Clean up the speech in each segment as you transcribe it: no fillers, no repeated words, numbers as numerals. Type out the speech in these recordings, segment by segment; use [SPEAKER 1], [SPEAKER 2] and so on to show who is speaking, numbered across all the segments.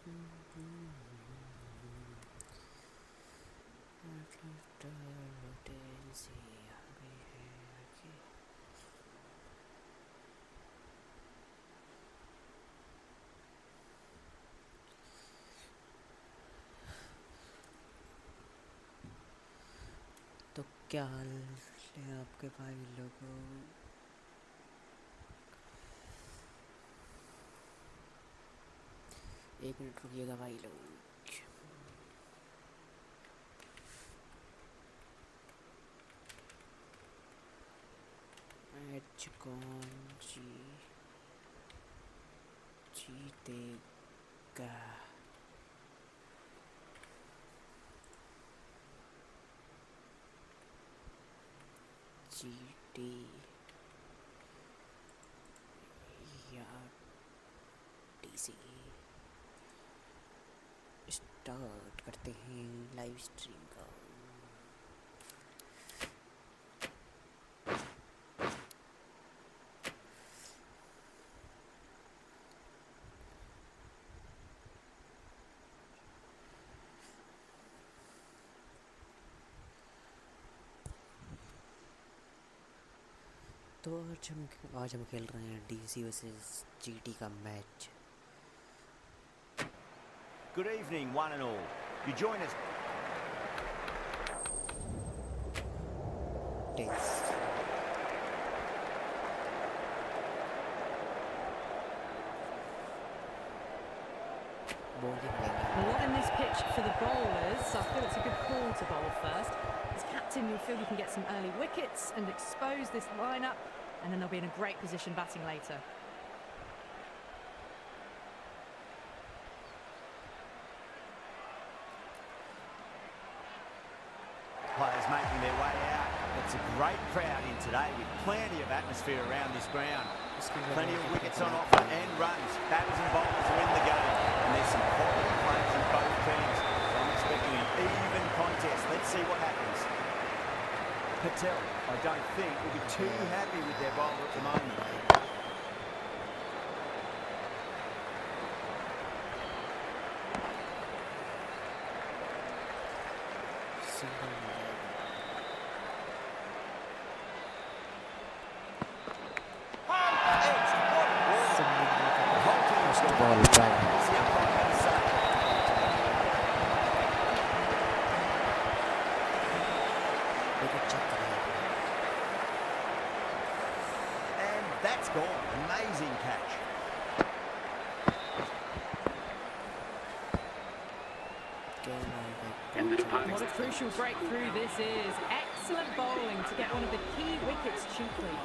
[SPEAKER 1] तो क्या हाल है आपके भाई लोगों? एक मिनट रुकिएगा भाई लोग। मैच कौन जीतेगा? जीटी या टीसी? स्टार्ट करते हैं लाइव स्ट्रीम का। तो आज हम खेल रहे हैं डीसी वर्सेस जीटी का match.
[SPEAKER 2] Good evening, one and all. You join us.
[SPEAKER 1] Test.
[SPEAKER 3] A lot in this pitch for the bowlers, so I feel it's a good call to bowl first. As captain, you'll feel you can get some early wickets and expose this lineup, and then they'll be in a great position batting later.
[SPEAKER 2] Players making their way out. It's a great crowd in today with plenty of atmosphere around this ground. Plenty of wickets on offer and runs. Batters and bowlers are in the game. And there's some quality players in both teams. So I'm expecting an even contest. Let's see what happens. Patel, I don't think, will be too happy with their bowler at the moment. And that's gone. Amazing catch.
[SPEAKER 3] What a crucial breakthrough this is. Excellent bowling to get one of the key wickets cheaply.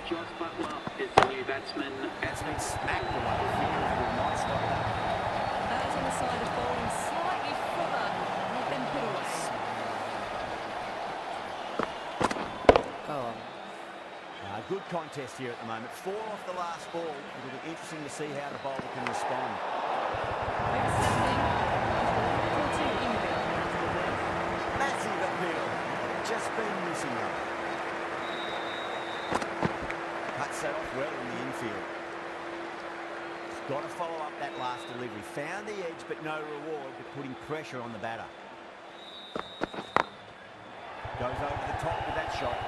[SPEAKER 4] Josh Butler is the new batsman.
[SPEAKER 2] Batsman smacked away. Fingers will not stop that.
[SPEAKER 3] Errs on the side of bowling slightly fuller and then put away.
[SPEAKER 1] Go on.
[SPEAKER 2] Good contest here at the moment. 4 off the last ball. It'll be interesting to see how the bowler can respond. Massive appeal. Just been missing that. Cuts that off well in the infield. He's got to follow up that last delivery. Found the edge, but no reward, but putting pressure on the batter. Goes over the top with that shot.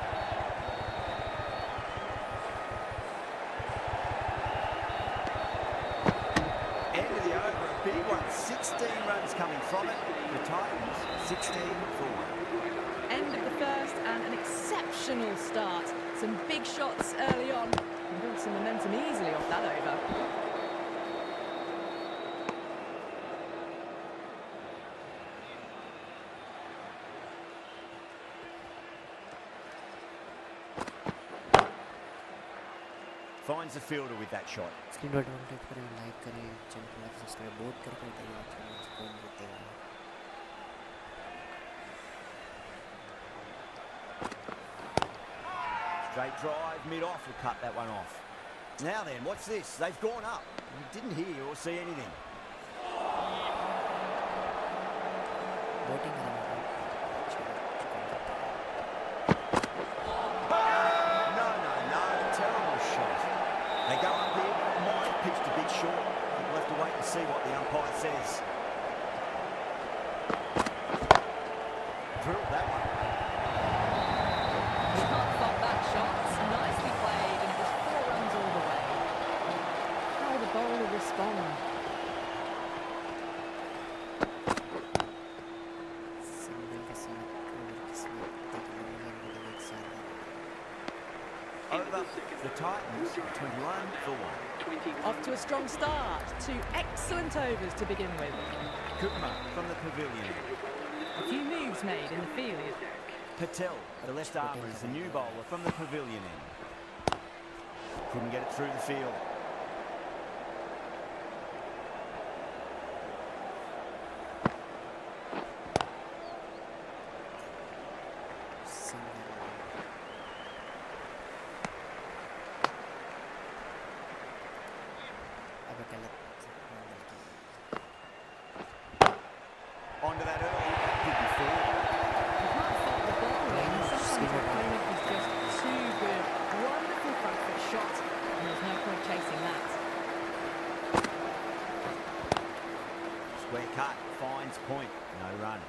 [SPEAKER 2] End of the over, a big one. 16 runs coming from it. The Titans, 16 for 1.
[SPEAKER 3] End of the first and an exceptional start. Some big shots early on and built some momentum easily off that over.
[SPEAKER 2] Finds the fielder with that shot.
[SPEAKER 1] Screen पर double tap करें, like करें, channel को like subscribe both करके बताइए।
[SPEAKER 2] Straight drive, mid-off, will cut that one off. Now then, what's this? They've gone up. You didn't hear or see anything. No, terrible shot. They go up here, but might have pitched a bit short. We'll have to wait and Let's see what the umpire says. Drilled that one.
[SPEAKER 3] You can't fault that shot. Nicely played, and it was 4 runs all the way. How will the bowler respond?
[SPEAKER 1] Single के साथ over के साथ तकरीबन middle एक साथ
[SPEAKER 2] Over the Titans, 21 for 1.
[SPEAKER 4] 21.
[SPEAKER 3] Off to a strong start. 2 excellent overs to begin with.
[SPEAKER 2] Kumar from the pavilion.
[SPEAKER 3] A few moves made in the field.
[SPEAKER 2] Patel, the left armour, is the new bowler from the pavilion end. Couldn't get it through the field.
[SPEAKER 1] Single अब गलत
[SPEAKER 2] Onto that early, that could be 4.
[SPEAKER 3] You can't fault the bowling. Sometimes the opponent is just too good. Wonderful front foot shot, and there's no point chasing that.
[SPEAKER 2] Square cut, finds point, no run.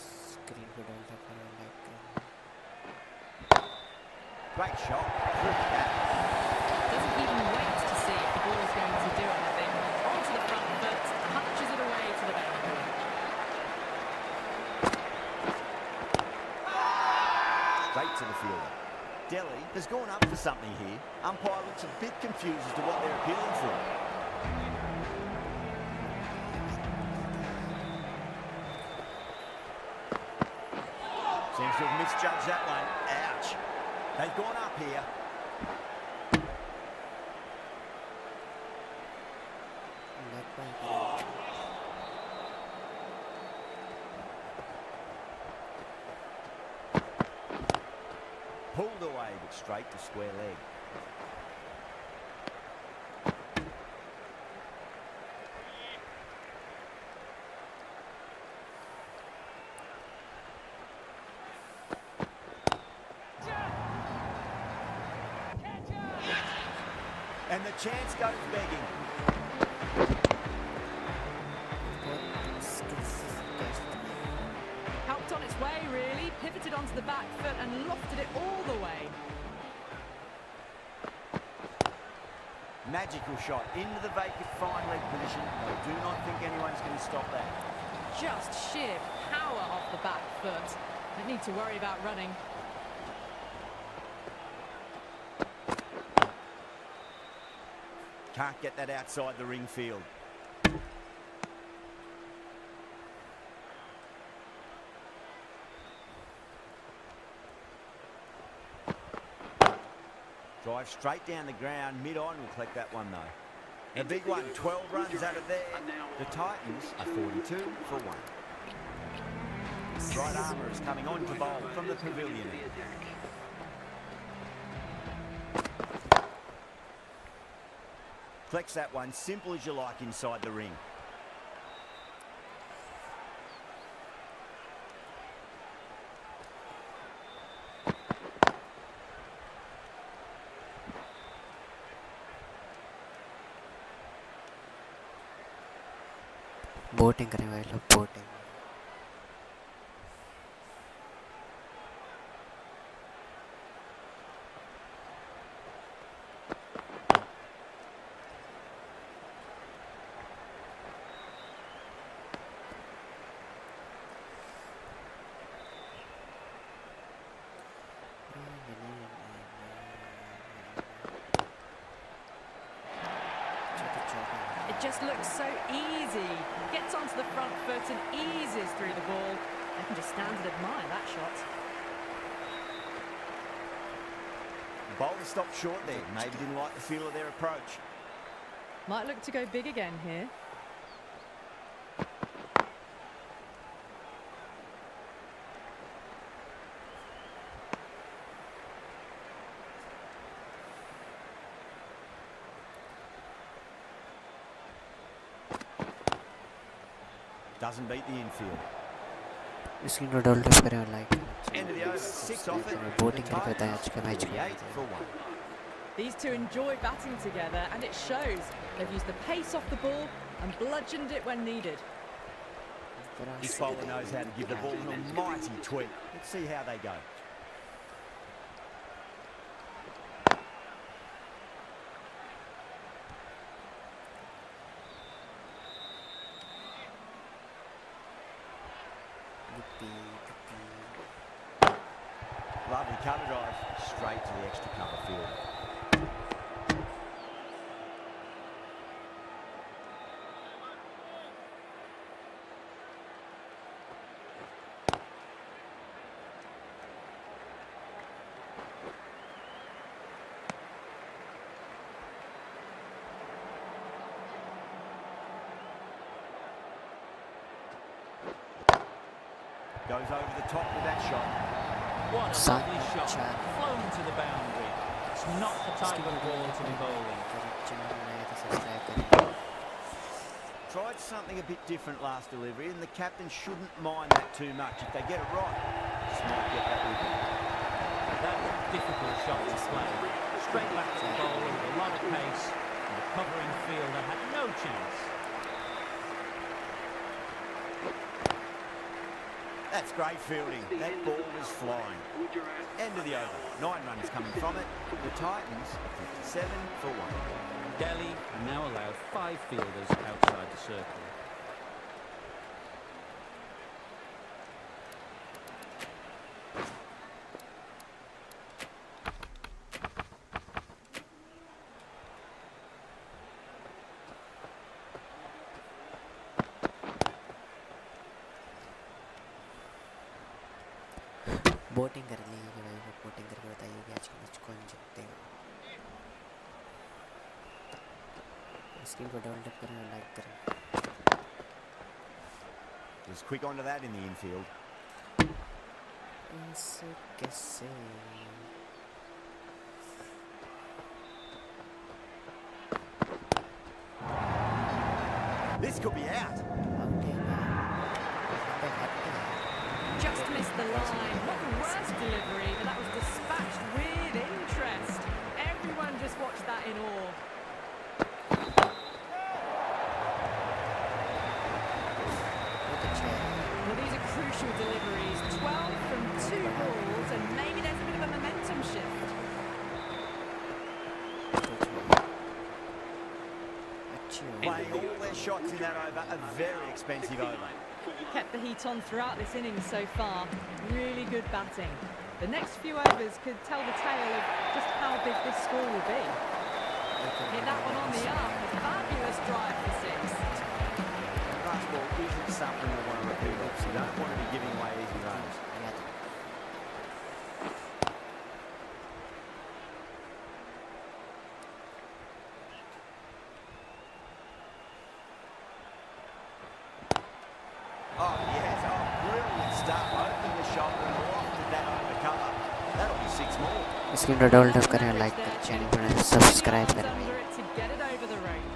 [SPEAKER 1] Screen पे डालता करो like करो
[SPEAKER 2] Great shot, through the gap.
[SPEAKER 3] Doesn't even wait to see if the ball is going to do anything. Onto the front foot, punches it away to the boundary.
[SPEAKER 2] Straight to the fielder. Delhi has gone up for something here. Umpire looks a bit confused as to what they're appealing for. Seems to have misjudged that one. Ouch. They've gone up here.
[SPEAKER 1] Leg bye करो
[SPEAKER 2] Pulled away, but straight to square leg. And the chance goes begging.
[SPEAKER 1] बहुत skills test
[SPEAKER 3] Helped on its way, really. Pivoted onto the back foot and lofted it all the way.
[SPEAKER 2] Magical shot into the vacant fine leg position. I do not think anyone's going to stop that.
[SPEAKER 3] Just sheer power off the back foot. Don't need to worry about running.
[SPEAKER 2] Can't get that outside the ring field. Drive straight down the ground, mid-on will collect that one though. The big one, 12 runs out of there. The Titans are 42 for 1. Right armour is coming on to bowl from the pavilion. Collects that one, simple as you like inside the ring.
[SPEAKER 1] Boating करें भाई लोग boating
[SPEAKER 3] It just looks so easy. Gets onto the front foot and eases through the ball. I can just stand and admire that shot.
[SPEAKER 2] Bowler stopped short there. Maybe didn't like the feel of their approach.
[SPEAKER 3] Might look to go big again here.
[SPEAKER 2] Doesn't beat the infield.
[SPEAKER 1] इसकी no double tap करें और like
[SPEAKER 2] End of the over, 6 off it.
[SPEAKER 1] Boating करके बताएं आज का match
[SPEAKER 2] 48 for 1.
[SPEAKER 3] These two enjoy batting together, and it shows. They've used the pace off the ball and bludgeoned it when needed.
[SPEAKER 2] This bowler knows how to give the ball an almighty tweak. Let's see how they go. Lovely cover drive, straight to the extra cover field. Goes over the top with that shot.
[SPEAKER 5] What a lovely shot, flown to the boundary. It's not the type of ball to be bowling.
[SPEAKER 2] Tried something a bit different last delivery, and the captain shouldn't mind that too much. If they get it right, just might get that wicket.
[SPEAKER 5] That was a difficult shot to play. Straight back to the bowler with a lot of pace, and the covering fielder had no chance.
[SPEAKER 2] That's great fielding. That ball was flying. End of the over. 9 runs coming from it. The Titans 57 for 1.
[SPEAKER 5] Delhi are now allowed 5 fielders outside the circle.
[SPEAKER 1] Boating कर ली कि भाई, boating करके बताइए कि आज match कौन जीतेगा। Screen को डबल टैप करें और लाइक करें।
[SPEAKER 2] Was quick onto that in the infield.
[SPEAKER 1] ऐसे कैसे?
[SPEAKER 2] This could be out.
[SPEAKER 3] Just missed the line. Not the worst delivery, but that was dispatched with interest. Everyone just watched that in awe. Well, these are crucial deliveries. 12 from 2 balls, and maybe there's a bit of a momentum shift.
[SPEAKER 2] Playing all their shots in that over, a very expensive over.
[SPEAKER 3] Kept the heat on throughout this innings so far. Really good batting. The next few overs could tell the tale of just how big this score will be. Hit that one on the arm. A fabulous drive for 6.
[SPEAKER 2] Fast ball isn't something you want to repeat. You don't want to be giving away easy runs. Oh, yes. Oh, brilliant stuff. Opening the shoulder and lofted that over cover. That'll be 6 more.
[SPEAKER 1] Screen को double tap करें, like करें, channel को subscribe करें।
[SPEAKER 3] Under it to get it over the rope.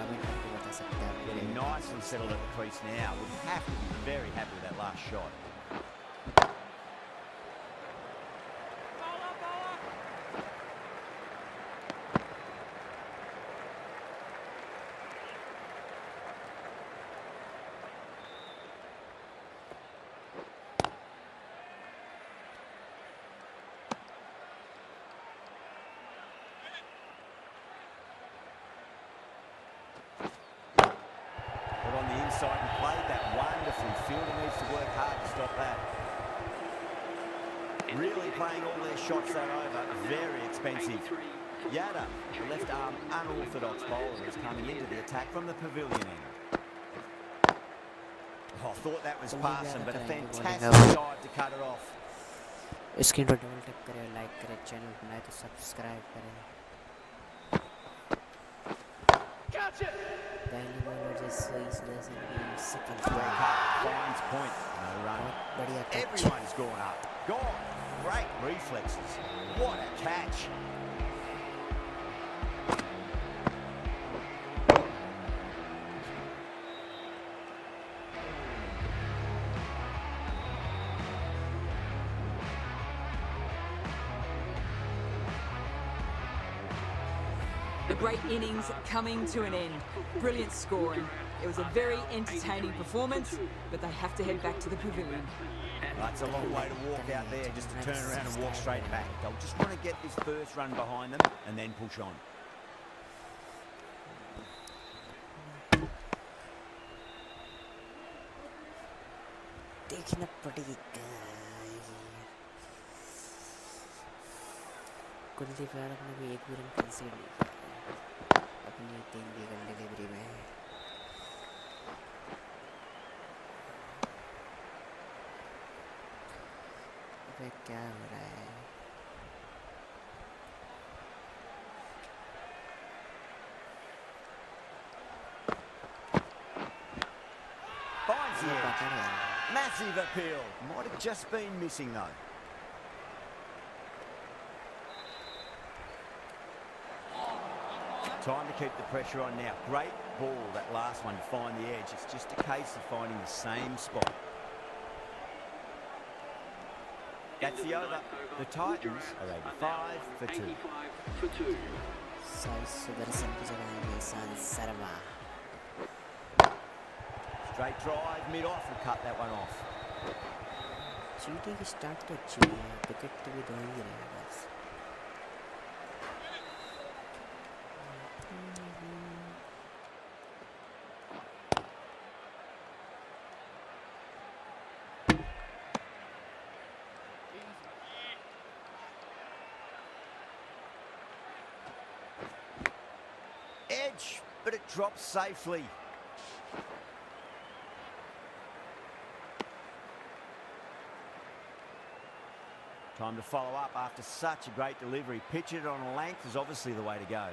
[SPEAKER 1] Comment करके बता सकते हैं आप।
[SPEAKER 2] Getting nice and settled at the crease now. Would have to be very happy with that last shot. On the inside and played that wonderfully. Fielder needs to work hard to stop that. Really playing all their shots that over. Very expensive. Yada, the left arm unorthodox bowler, is coming into the attack from the pavilion end. Oh, I thought that was passing, but a fantastic dive to cut it off.
[SPEAKER 1] Screen पर double tap करें, like करें, channel को नए तो subscribe करें। पहली bowler जैसे इस दर्शन की second
[SPEAKER 2] Finds point. No run.
[SPEAKER 1] बढ़िया catch.
[SPEAKER 2] Everyone's gone up. Gone. Great reflexes. What a catch.
[SPEAKER 6] A great innings coming to an end. Brilliant scoring. It was a very entertaining performance, but they have to head back to the pavilion.
[SPEAKER 2] That's a long way to walk out there just to turn around and walk straight back. They'll just want to get this first run behind them and then push on.
[SPEAKER 1] देखना पड़ेगा कुलदीप यादव ने भी एक भी run कंसीड नहीं किया अपनी 3 wicket delivery में। अबे क्या हो रहा है?
[SPEAKER 2] Finds the edge. Massive appeal. Might have just been missing though. Time to keep the pressure on now. Great ball, that last one, to find the edge. It's just a case of finding the same spot. That's the over. The Titans are 85 for 2.
[SPEAKER 1] Sai Sudarshan की जगह है Ishan Sharma.
[SPEAKER 2] Straight drive, mid-off, and cut that one off.
[SPEAKER 1] GT की start तो अच्छी है, wicket तो भी 2 ही रहे हैं बस।
[SPEAKER 2] Edge, but it drops safely. Time to follow up after such a great delivery. Pitch it on a length is obviously the way to go.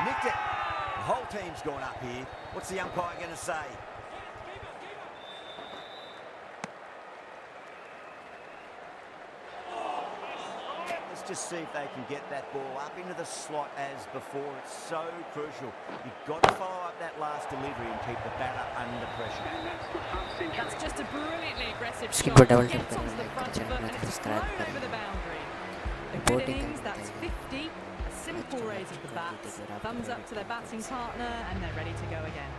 [SPEAKER 2] Nicked it. The whole team's gone up here. What's the umpire going to say? Let's just see if they can get that ball up into the slot as before. It's so crucial. You've got to follow up that last delivery and keep the batter under pressure.
[SPEAKER 3] That's just a brilliantly aggressive
[SPEAKER 1] Skip
[SPEAKER 3] shot.
[SPEAKER 1] or double
[SPEAKER 3] It gets
[SPEAKER 1] tap
[SPEAKER 3] onto the
[SPEAKER 1] करें,
[SPEAKER 3] front
[SPEAKER 1] like
[SPEAKER 3] foot and
[SPEAKER 1] channel
[SPEAKER 3] it's
[SPEAKER 1] subscribe
[SPEAKER 3] thrown
[SPEAKER 1] करें।
[SPEAKER 3] over the boundary. A good
[SPEAKER 1] Reporting
[SPEAKER 3] innings,
[SPEAKER 1] करते
[SPEAKER 3] that's
[SPEAKER 1] हैं।
[SPEAKER 3] 50. A simple raise of the bat. Thumbs up to their batting partner and they're ready to go again.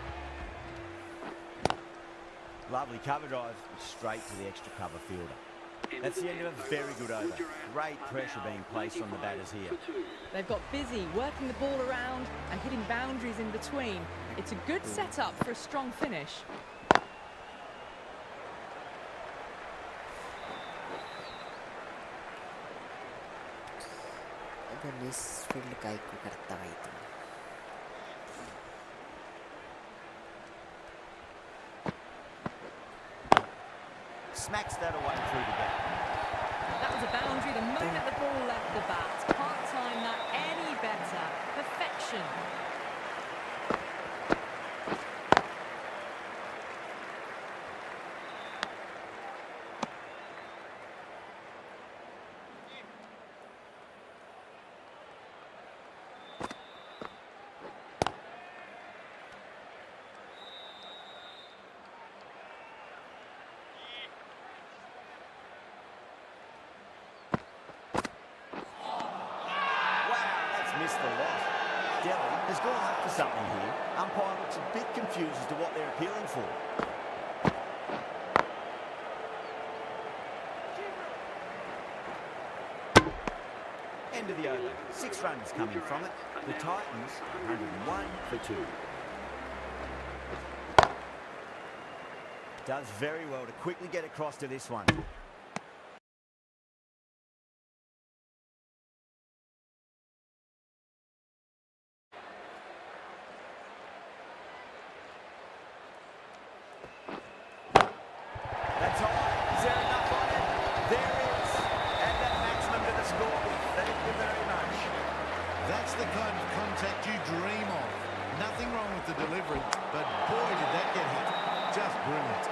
[SPEAKER 2] Lovely cover drive, straight to the extra cover fielder. That's the end of a very good over. Great pressure being placed on the batters here.
[SPEAKER 3] They've got busy working the ball around and hitting boundaries in between. It's a good setup for a strong finish.
[SPEAKER 1] अगर इस field का एक करता भाई तुम
[SPEAKER 2] Smacks that away through the gap.
[SPEAKER 3] That was a boundary the moment the ball left the bat. Can't time that any better. Perfection.
[SPEAKER 2] Missed the lot. Delhi has gone up for something here. Umpire looks a bit confused as to what they're appealing for. End of the over. 6 runs coming from it. The Titans 101 for 2. Does very well to quickly get across to this one.
[SPEAKER 7] That's the kind of contact you dream of. Nothing wrong with the delivery, but boy, did that get hit. Just brilliant.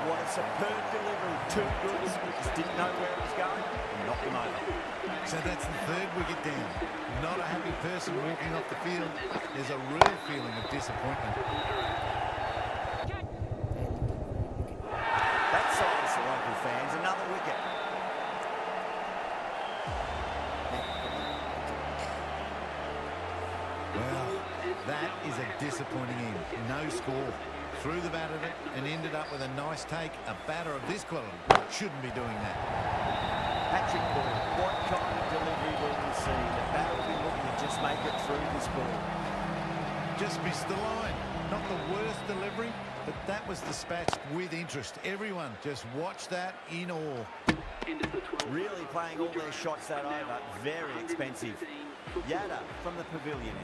[SPEAKER 2] What a superb delivery. Too good. Just didn't know where it was going and knocked him over.
[SPEAKER 7] So that's the 3rd wicket down. Not a happy person walking off the field. There's a real feeling of disappointment.
[SPEAKER 2] That size the local fans. Another wicket.
[SPEAKER 7] That is a disappointing end. No score. Threw the bat at it and ended up with a nice take. A batter of this quality shouldn't be doing that.
[SPEAKER 2] Patrick ball. What kind of delivery will we see? The batter will be looking to just make it through this ball.
[SPEAKER 7] Just missed the line. Not the worst delivery, but that was dispatched with interest. Everyone just watch that in awe.
[SPEAKER 2] Really playing all their shots that over. Very expensive. Yada from the pavilion end.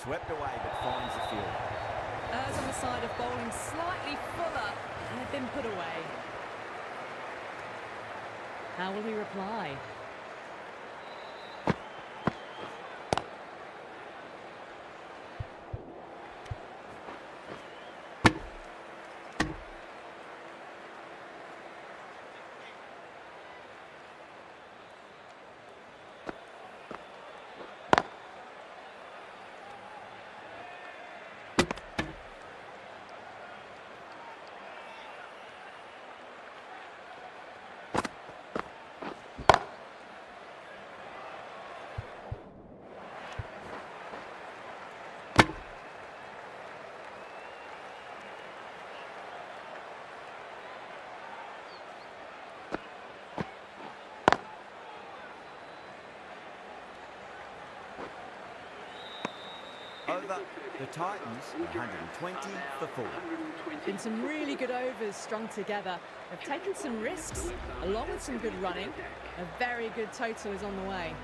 [SPEAKER 2] Swept away but finds the field.
[SPEAKER 3] Errs on the side of bowling slightly fuller and had been put away. How will he reply?
[SPEAKER 2] Over the Titans, 120 for 4.
[SPEAKER 3] Been some really good overs strung together. They've taken some risks, along with some good running. A very good total is on the way.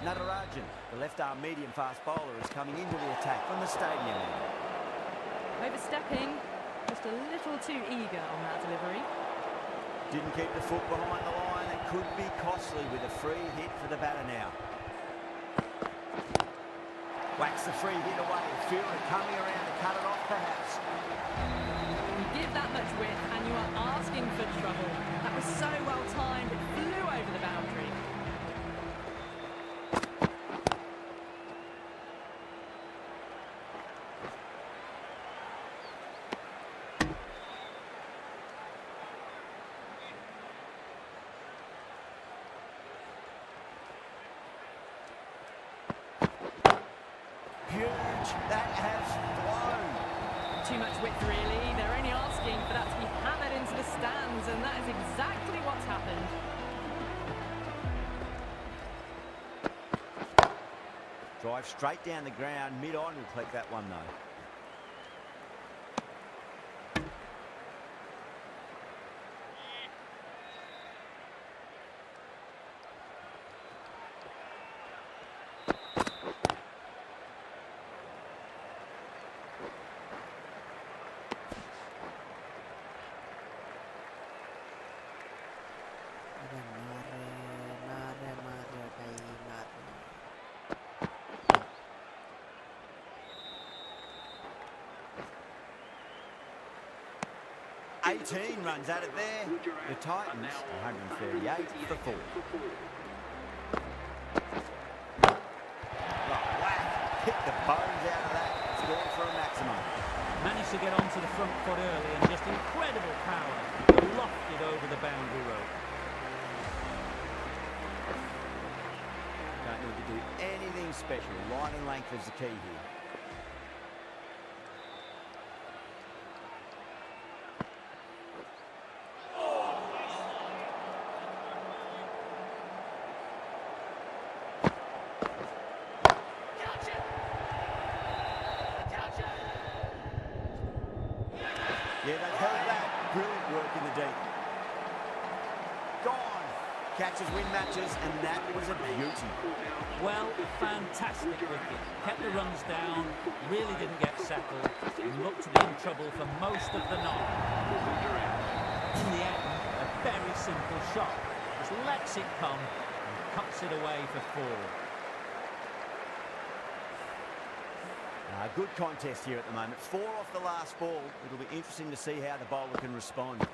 [SPEAKER 2] Natarajan, the left-arm medium-fast bowler, is coming into the attack from the stadium end.
[SPEAKER 3] Overstepping, just a little too eager on that delivery.
[SPEAKER 2] Didn't keep the foot behind the line. It could be costly with a free hit for the batter now. Whacks the free hit away. Fielder coming around to cut it off perhaps.
[SPEAKER 3] You give that much width and you are asking for trouble. That was so well timed, it flew over the boundary.
[SPEAKER 2] That has flown.
[SPEAKER 3] Too much width really. They're only asking for that to be hammered into the stands, and that is exactly what's happened.
[SPEAKER 2] Drive straight down the ground. Mid-on will collect that one though. Eighteen runs at it there. The Titans, 138 for 4. Whack! Hit the bones out of that. Scored for a maximum.
[SPEAKER 5] Managed to get onto the front foot early and just incredible power. Lofted over the boundary rope.
[SPEAKER 2] Don't need to do anything special. Line and length is the key here. Yeah, they've held that. Brilliant work in the deep. Gone. Catches win matches, and that was a beauty.
[SPEAKER 5] Well, fantastic wicket. Kept the runs down, really didn't get settled, and looked to be in trouble for most of the night. In the end, a very simple shot. Just lets it come and cuts it away for 4.
[SPEAKER 2] A good contest here at the moment. 4 off the last ball. It'll be interesting to see how the bowler can respond.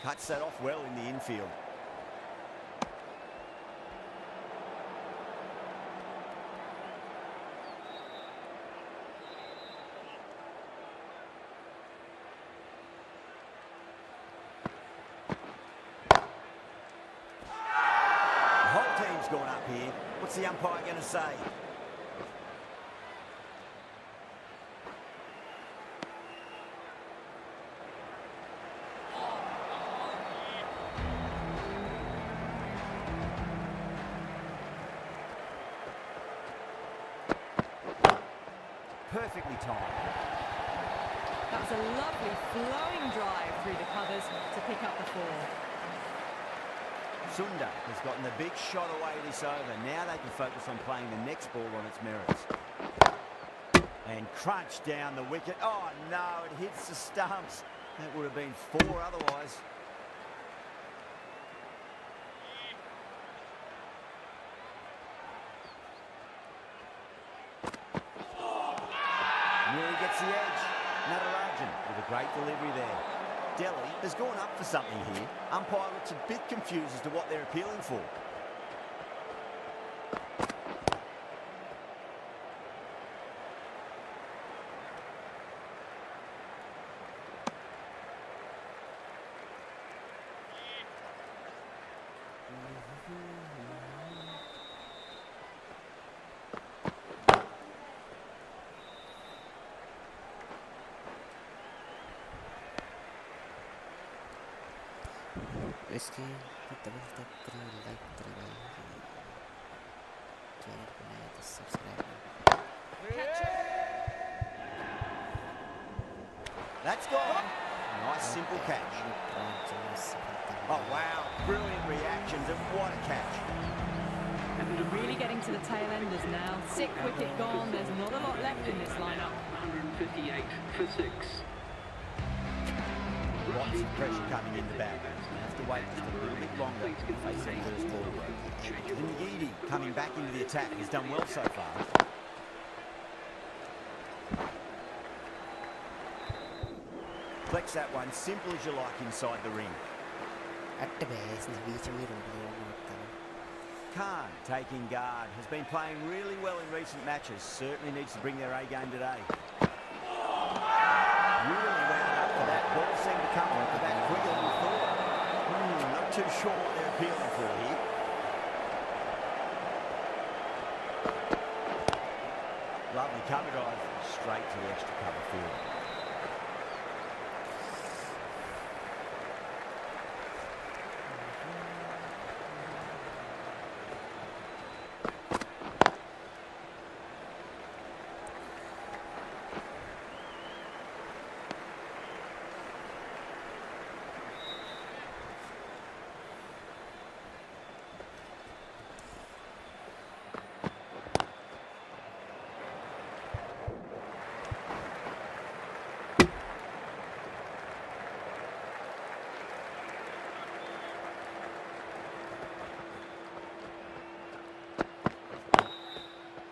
[SPEAKER 2] Cuts that off well in the infield. flags gone up here. What's the umpire going to say? Perfectly timed.
[SPEAKER 3] That was a lovely flowing drive through the covers to pick up the 4.
[SPEAKER 2] Sunda has gotten the big shot away this over. Now they can focus on playing the next ball on its merits. And crunch down the wicket. Oh no, it hits the stumps. That would have been 4 otherwise. Nearly gets the edge. Natarajan with a great delivery there. Delhi has gone up for something here. Umpire looks a bit confused as to what they're appealing for.
[SPEAKER 1] इसके double tap करें, like करें, channel को नया तो subscribe
[SPEAKER 2] That's gone. Nice simple catch. Oh wow, brilliant reactions and what a catch.
[SPEAKER 3] Really getting to the tail enders now. 6th wicket gone. There's not a lot left in this lineup.
[SPEAKER 4] 158 for 6.
[SPEAKER 2] Lots of pressure coming in the back. Have to wait just a little bit longer to face the first ball. And Ngidi coming back into the attack has done well so far. Flex that one, simple as you like inside the ring. Khan taking guard, has been playing really well in recent matches. Certainly needs to bring their A game today. Really wound up for that. Ball seemed to come off the back quicker than we thought. Not too sure what they're appealing for here. Lovely cover drive, straight to the extra cover field.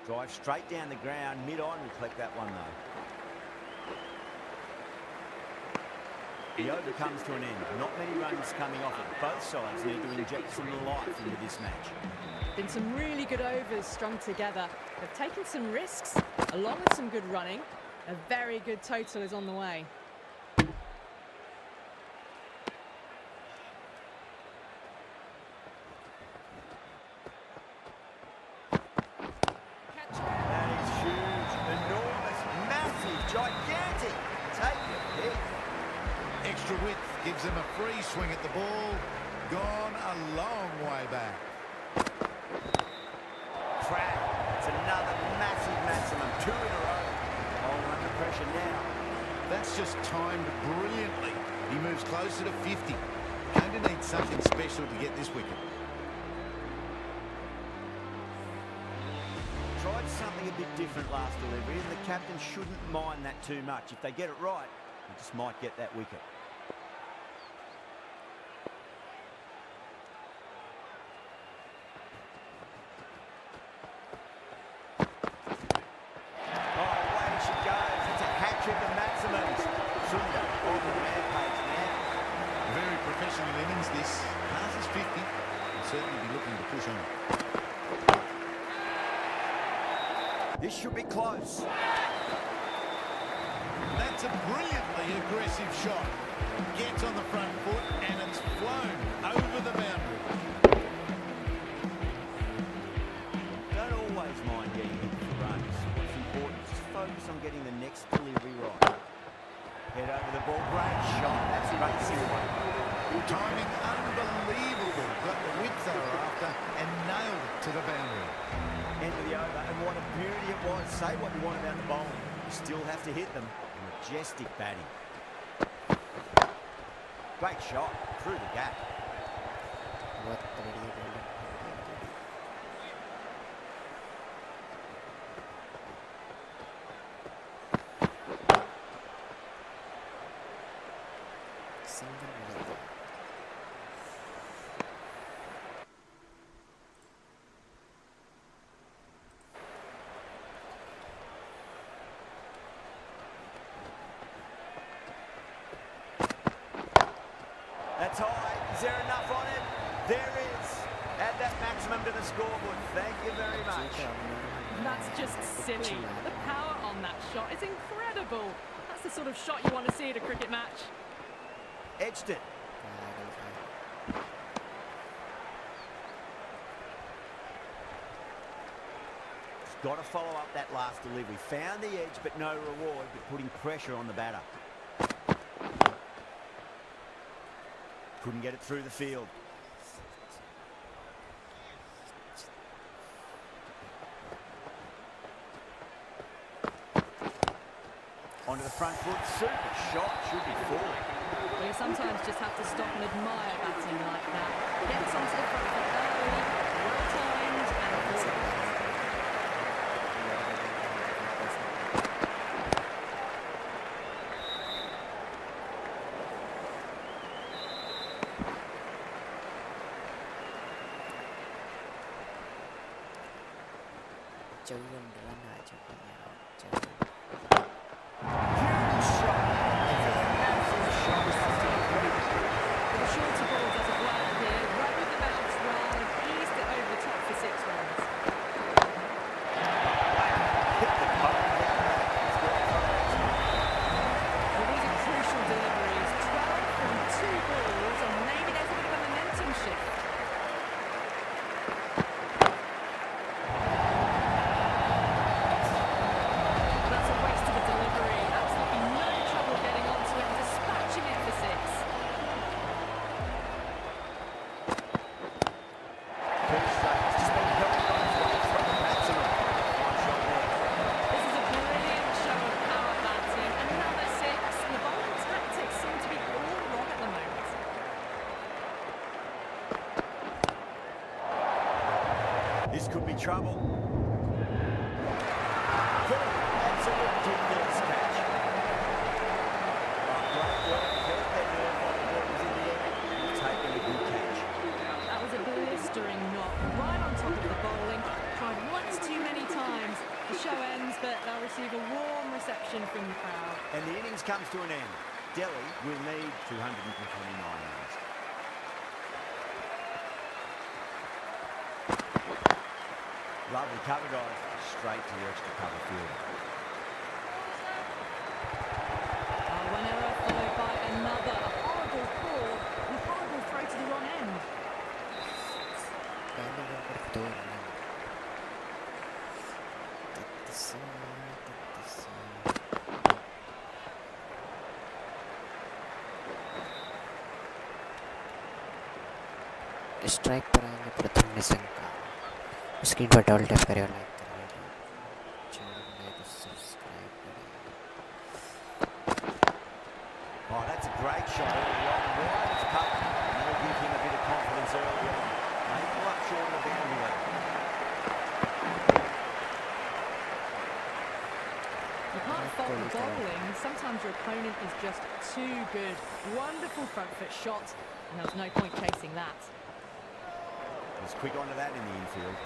[SPEAKER 2] Drive straight down the ground, mid-on, we collect that one though. The over comes to an end. Not many runs coming off it. Both sides need to inject some life into this match.
[SPEAKER 3] Been some really good overs strung together. They've taken some risks, along with some good running. A very good total is on the way.
[SPEAKER 2] That is huge, enormous, massive, gigantic. Take your pick.
[SPEAKER 7] Extra width gives them a free swing at the ball. Gone a long way back.
[SPEAKER 2] Crack. It's another massive maximum. 2 in a row. Oh, under pressure now.
[SPEAKER 7] That's just timed brilliantly. He moves closer to 50. Going to need something special to get this wicket.
[SPEAKER 2] Tried something a bit different last delivery, and the captain shouldn't mind that too much. If they get it right, they just might get that wicket. Oh, away she goes. It's a hat-trick of maximums. Sunda on the rampage now.
[SPEAKER 7] A very professional innings this. Passes 50. Will certainly be looking to push on.
[SPEAKER 2] This should be close.
[SPEAKER 7] That's a brilliantly aggressive shot. Gets on the front foot and it's flown over the boundary.
[SPEAKER 2] say what you want about the bowling, you still have to hit them. Majestic batting. Great shot through the gap.
[SPEAKER 1] बहुत बढ़िया bowler. Single मिला था.
[SPEAKER 2] That's high. Is there enough on it? There is. Add that maximum to the scoreboard. Thank you very much.
[SPEAKER 3] That's just silly. The power on that shot is incredible. That's the sort of shot you want to see at a cricket match.
[SPEAKER 2] Edged it. He's got to follow up that last delivery. Found the edge, but no reward, but putting pressure on the batter. Couldn't get it through the field. Onto the front foot. Super shot. Should be falling.
[SPEAKER 3] Well, you sometimes just have to stop and admire batting like that. Gets onto the front foot early, well timed, and forward.
[SPEAKER 1] चौवन run आ चुके हैं.
[SPEAKER 2] Huge shot.
[SPEAKER 3] The shorter ball does it well here. Right with the bounce round, eased it over the top for 6 runs.
[SPEAKER 2] Hit the button.
[SPEAKER 3] Well, these are crucial deliveries. 12 from 2 balls, and maybe there's a bit of a momentum shift. That's a waste of a delivery. Absolutely no trouble getting onto it and dispatching it for 6.
[SPEAKER 2] It's just been held on his way from the maximum. One shot there.
[SPEAKER 3] This is a brilliant show of power batting. Another 6. The bowling tactics seem to be all wrong at the moment.
[SPEAKER 2] This could be trouble. That's a ridiculous catch. Great work. Held their nerve while the ball was in the air. You've taken a good catch.
[SPEAKER 3] That was a blistering knock right on top of the bowling. Tried once too many times. The show ends, but they'll receive a warm reception from the crowd.
[SPEAKER 2] And the innings comes to an end. Delhi will need 229 runs. Lovely cover, guys. Straight to the extra cover field.
[SPEAKER 3] One error followed by another. A horrible call and a horrible throw to the wrong end.
[SPEAKER 1] पहले over पर 2 run. 33. Strike पर आएंगे प्रथम Nissanka. Screen पर double tap करें और like करें. Channel में तो सब्सक्राइब करें.
[SPEAKER 2] Oh, that's a great shot early on. Wide as cover. That'll give him a bit of confidence early on. Maybe pull up short of the boundary line.
[SPEAKER 3] You can't fault the bowling. Sometimes your opponent is just too good. Wonderful front foot shot, and there was no point chasing that.
[SPEAKER 2] He's quick onto that in the infield.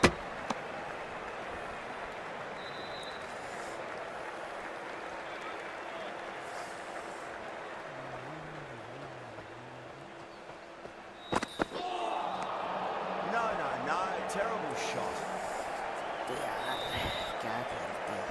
[SPEAKER 2] No, terrible shot.
[SPEAKER 1] तो यार क्या करते हैं.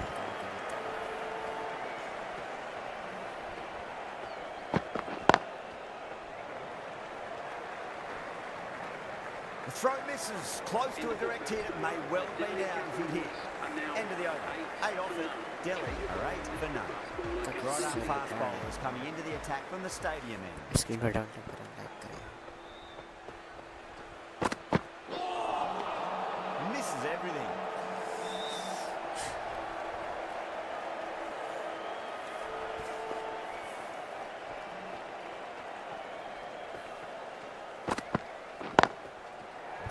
[SPEAKER 2] The throw misses. Close to a direct hit. It may well be out if he hit. End of the over. 8 off it. Delhi are 8 for none. Right up fast bowlers coming into the attack from the stadium end.
[SPEAKER 1] Screen पर down tap करें, like करें.
[SPEAKER 2] Misses everything.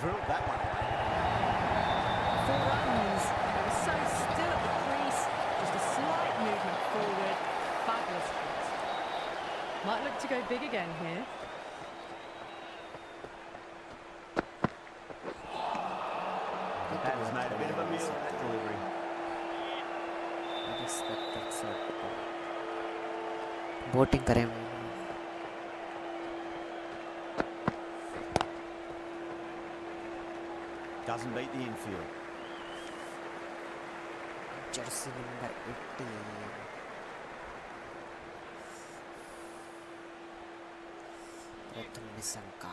[SPEAKER 2] drilled that one away.
[SPEAKER 3] 4 runs. It was so still at the crease. Just a slight movement forward. Fabulous hit. Might look to go big again here.
[SPEAKER 2] That has made a bit of a meal of that delivery.
[SPEAKER 1] Unexpected shot. Boating करें
[SPEAKER 2] Doesn't beat the infield.
[SPEAKER 1] Jersey number 18 प्रथम Nissanka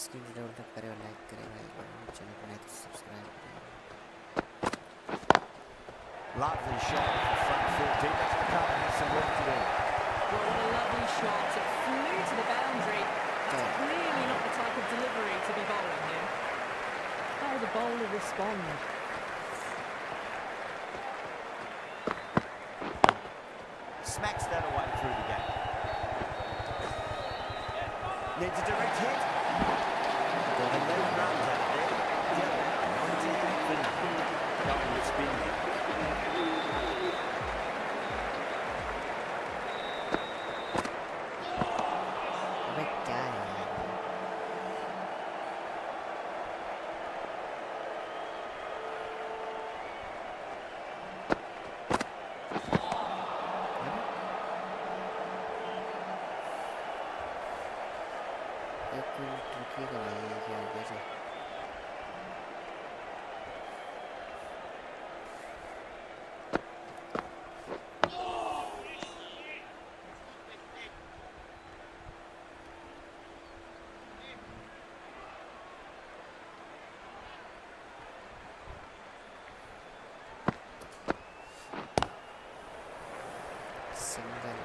[SPEAKER 1] screen down तक करें और like करें भाई channel को नहीं तो सब्सक्राइब करें
[SPEAKER 2] Lovely shot off the front foot. Deep back to the cover. Has some work to do.
[SPEAKER 3] Well, what a lovely shot. It flew to the boundary. That's clearly not the type of delivery to be bowling here. How will the bowler respond?
[SPEAKER 2] Smacks that away through the gap. Needs a direct hit. 11 runs out there. Dylan, 98 for nothing. Going with spin.
[SPEAKER 1] अबे क्या है यार एक minute रुकिएगा भाई ये क्या हो गया जी single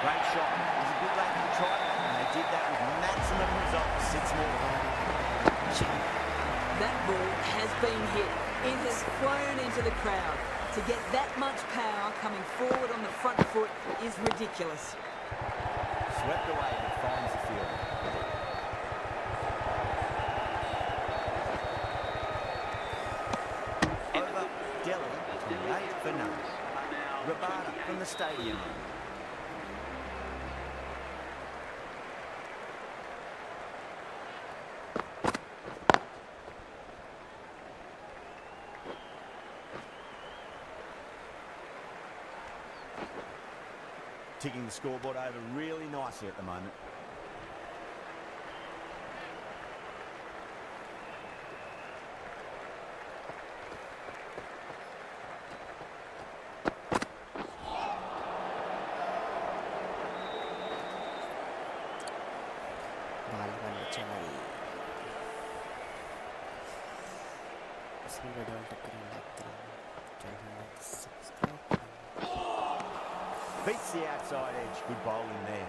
[SPEAKER 2] Great shot. It was a good length of try, and they did that with maximum results. 6 more.
[SPEAKER 6] That ball has been hit. It has flown into the crowd. To get that much power coming forward on the front foot is ridiculous.
[SPEAKER 2] Swept away, but finds the field. Over Delhi, 28 for none. Rabada from the stadium. Ticking the scoreboard over really nicely at the moment.
[SPEAKER 1] बाल वाले चलाई इसमें video तक करें like करें channel को subscribe करें
[SPEAKER 2] Beats the outside edge. Good bowling there.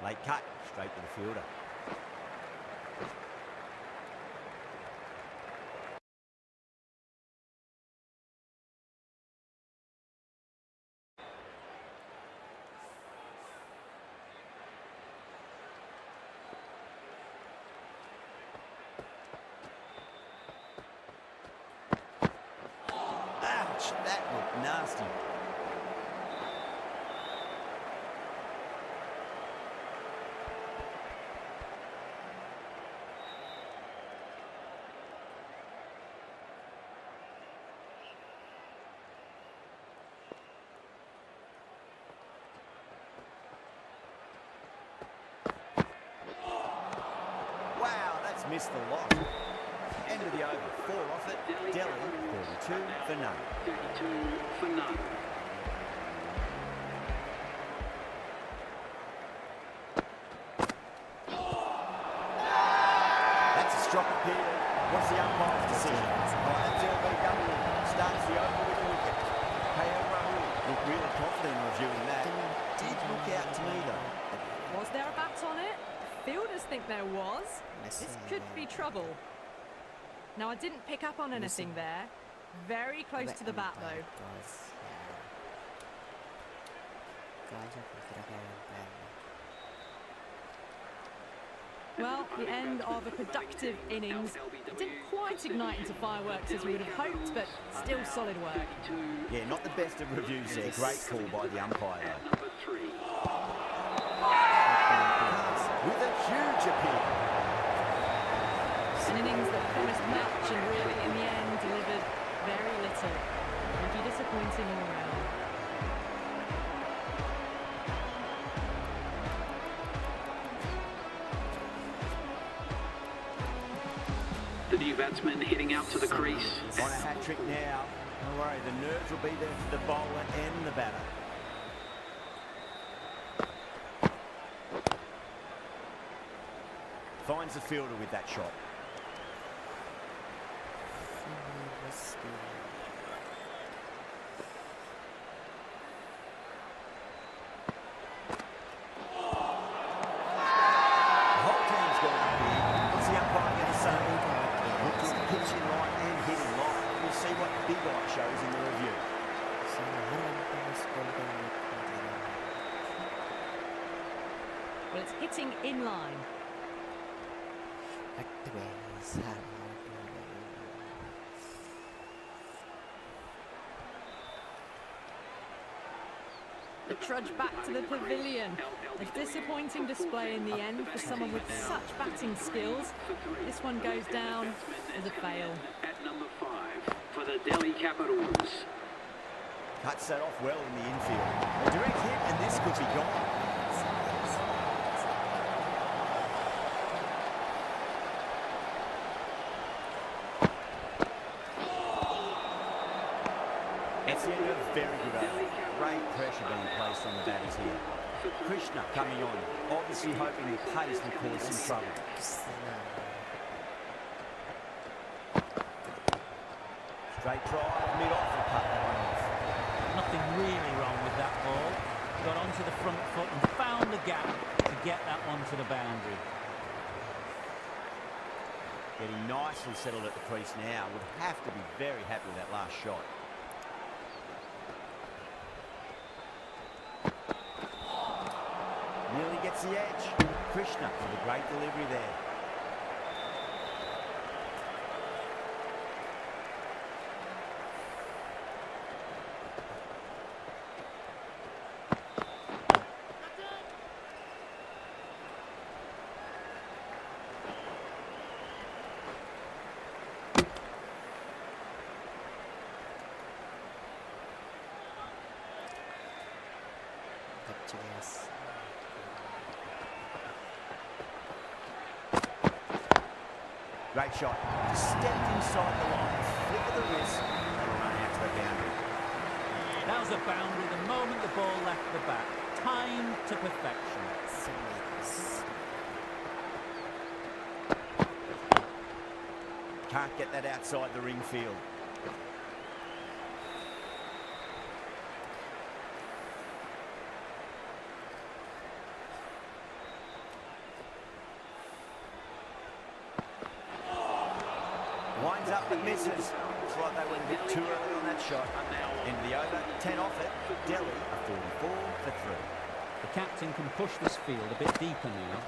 [SPEAKER 2] Late cut. Straight to the fielder. Ouch, that looked nasty. Wow, that's missed the lot. End of the over, 4 off it. Delhi, 32 for none.
[SPEAKER 4] 32 for none.
[SPEAKER 2] That's a strong appeal. What's the umpire's decision? Right, that's LBW. Starts the over with a wicket. Payout looked really confident in reviewing that. Did look out to me, though.
[SPEAKER 3] Was there a bat on it? Fielders think there was. This could be trouble. Now, I didn't pick up on anything there. Very close to the bat, though. Well, the end of a productive innings. Didn't quite ignite into fireworks as we would have hoped, but still solid work.
[SPEAKER 2] Yeah, not the best of reviews there. Great call by the umpire, though.
[SPEAKER 4] Number 3.
[SPEAKER 2] With a huge appeal.
[SPEAKER 3] An innings that promised much and really, in the end, delivered very little. Pretty disappointing all round.
[SPEAKER 4] The new batsman heading out to the crease.
[SPEAKER 2] On a hat-trick now. Don't worry, the nerves will be there for the bowler and the batter. Finds the fielder with that shot. The whole team's gone up here. What's the umpire going to say? Looking pitch in line and hitting line. We'll see what Big Eye shows in the review.
[SPEAKER 3] Well, it's hitting in line. The trudge back to the pavilion. A disappointing display in the end for someone with such batting skills. This one goes down as a fail.
[SPEAKER 4] At number 5 for the Delhi Capitals.
[SPEAKER 2] Cuts that off well in the infield. A direct hit and this could be gone. That's the end of a very good over. Great pressure being placed on the batters here. Krishna coming on, obviously hoping the pace will cause some trouble. Straight drive, mid-off, and cut that one off.
[SPEAKER 5] Nothing really wrong with that ball. Got onto the front foot and found the gap to get that one to the boundary.
[SPEAKER 2] Getting nicely settled at the crease now. Would have to be very happy with that last shot. Nearly gets the edge. Krishna with a great delivery there. Great shot. Stepped inside the line, flick of the wrist, and run out to the boundary.
[SPEAKER 5] That was a boundary the moment the ball left the bat. Timed to perfection.
[SPEAKER 2] Can't get that outside the ring field. Winds up but misses. Looks like they went a bit too early on that shot. End of the over, 10 off it. Delhi are 44 for 3.
[SPEAKER 5] The captain can push this field a bit deeper now.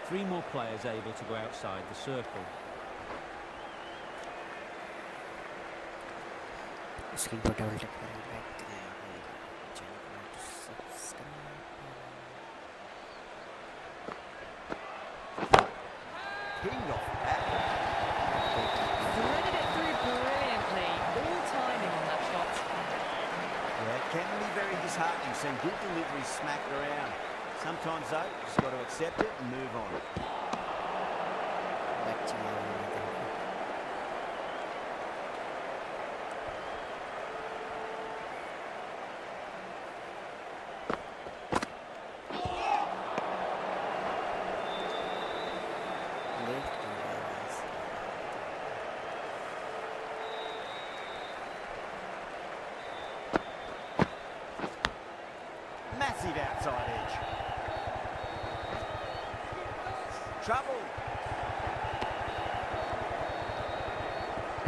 [SPEAKER 5] 3 more players able to go outside the circle.
[SPEAKER 1] Screen पर double tap करें
[SPEAKER 2] Pinged off the bat.
[SPEAKER 3] Threaded it through brilliantly. All timing on that shot.
[SPEAKER 2] Yeah, it can be very disheartening seeing good deliveries smacked around. Sometimes though, just got to accept it and move on. trouble.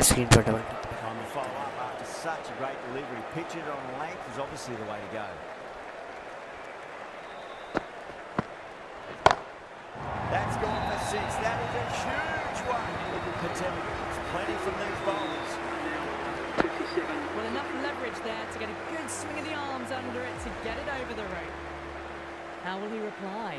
[SPEAKER 1] Screen पर double tap
[SPEAKER 2] Time to follow up after such a great delivery. Pitch it on length is obviously the way to go. That's gone for 6. That is a huge one. Patel, there's plenty from these bowlers.
[SPEAKER 3] Well, enough leverage there to get a good swing of the arms under it to get it over the rope. How will he reply?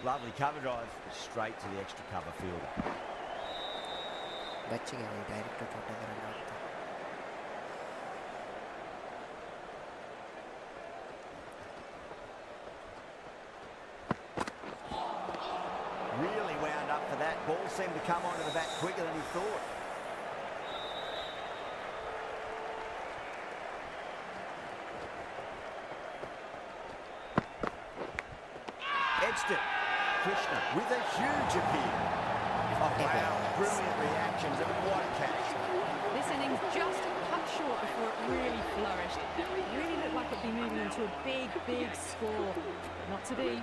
[SPEAKER 2] Lovely cover drive, straight to the extra cover fielder.
[SPEAKER 1] बच गया वो direct total run out था
[SPEAKER 2] Really wound up for that. Ball seemed to come onto the bat quicker than he thought. Edged it. Krishna with a huge appeal. Oh, wow. Brilliant reactions and what a catch.
[SPEAKER 3] This innings just cut short before it really flourished. It really looked like it'd be moving into a big, big score. Not to be.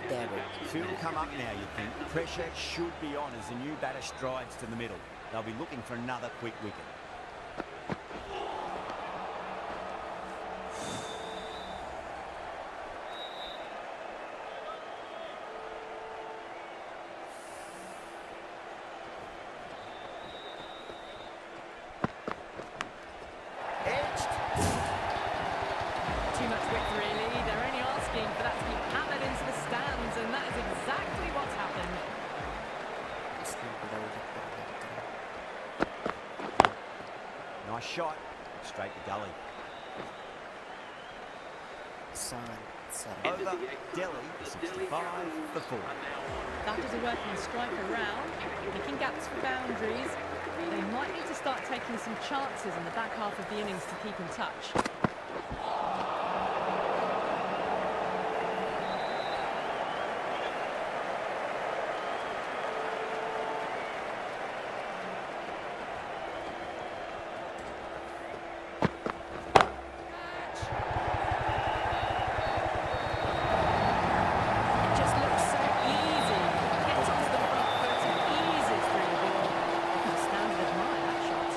[SPEAKER 2] Field will come up now, you'd think. Pressure should be on as the new batter strides to the middle. They'll be looking for another quick wicket. Edged.
[SPEAKER 3] Too much width, really. They're only asking for that to be hammered into the stands, and that is exactly what's happened.
[SPEAKER 1] Screen पर double tap करें
[SPEAKER 2] Nice shot. Straight to gully.
[SPEAKER 1] सान
[SPEAKER 2] Over Delhi, 65 for 4.
[SPEAKER 3] Batters are working the strike around, picking gaps for boundaries. They might need to start taking some chances in the back half of the innings to keep in touch. It just looks so easy. Gets onto the front foot and eases through the ball. You can stand and admire that shot.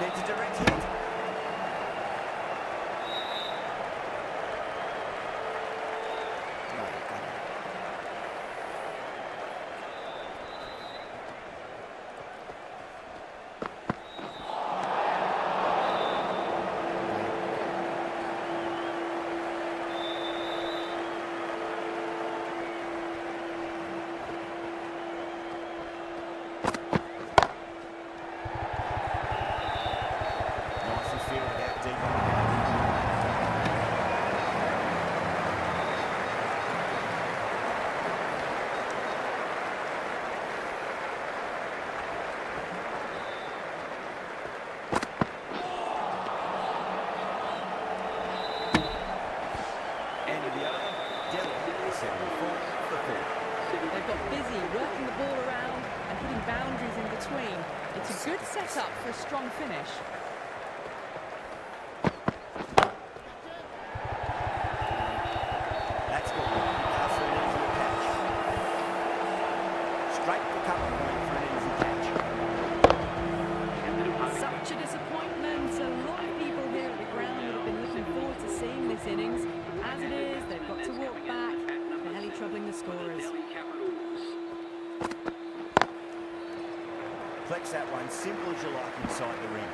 [SPEAKER 2] Needs a direct hit. Nicely fielded out deep on the boundary. End of the over. Delhi, 74 for 4.
[SPEAKER 3] They've got busy working the ball around and hitting boundaries in between. It's a good setup for a strong finish.
[SPEAKER 2] That's good. That's an easy catch. Straight for cover point for an easy catch.
[SPEAKER 3] Such a disappointment. A lot of people here at the ground would have been looking forward to seeing this innings. As it is, they've got to walk back, barely troubling the scorers.
[SPEAKER 2] Flex that one, simple as you like inside the ring.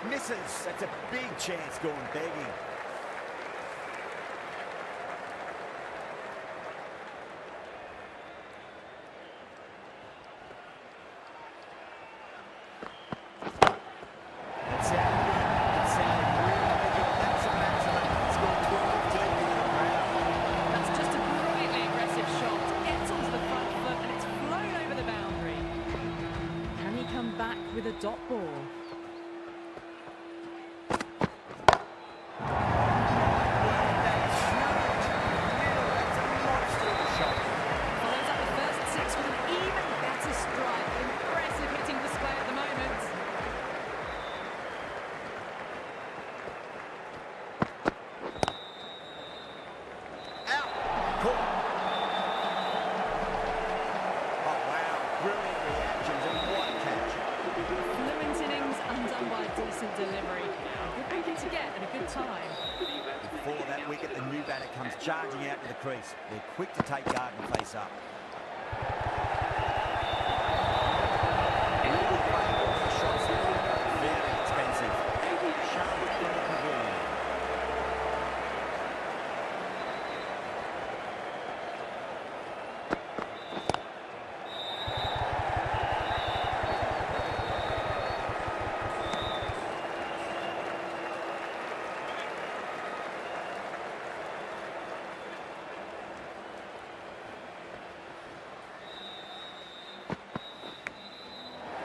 [SPEAKER 2] Misses. That's a big chance going begging. That sounded good. That sounded really good. That's a maximum. It's going to go deep into the ground.
[SPEAKER 3] That's just a brilliantly aggressive shot. Gets onto the front foot and it's flown over the boundary. Can he come back with with a dot ball. Follows up the first six with an even better strike. Impressive hitting display at the moment.
[SPEAKER 2] Out. Caught. Oh, wow. Brilliant reactions and what a catch.
[SPEAKER 3] Fluent innings undone by a decent delivery. A good wicket to get at a good time.
[SPEAKER 2] Before that wicket, the new batter comes charging out to the crease. They're quick to take guard and face up. Really playing all the shots here. Very expensive. Sharp in the pavilion.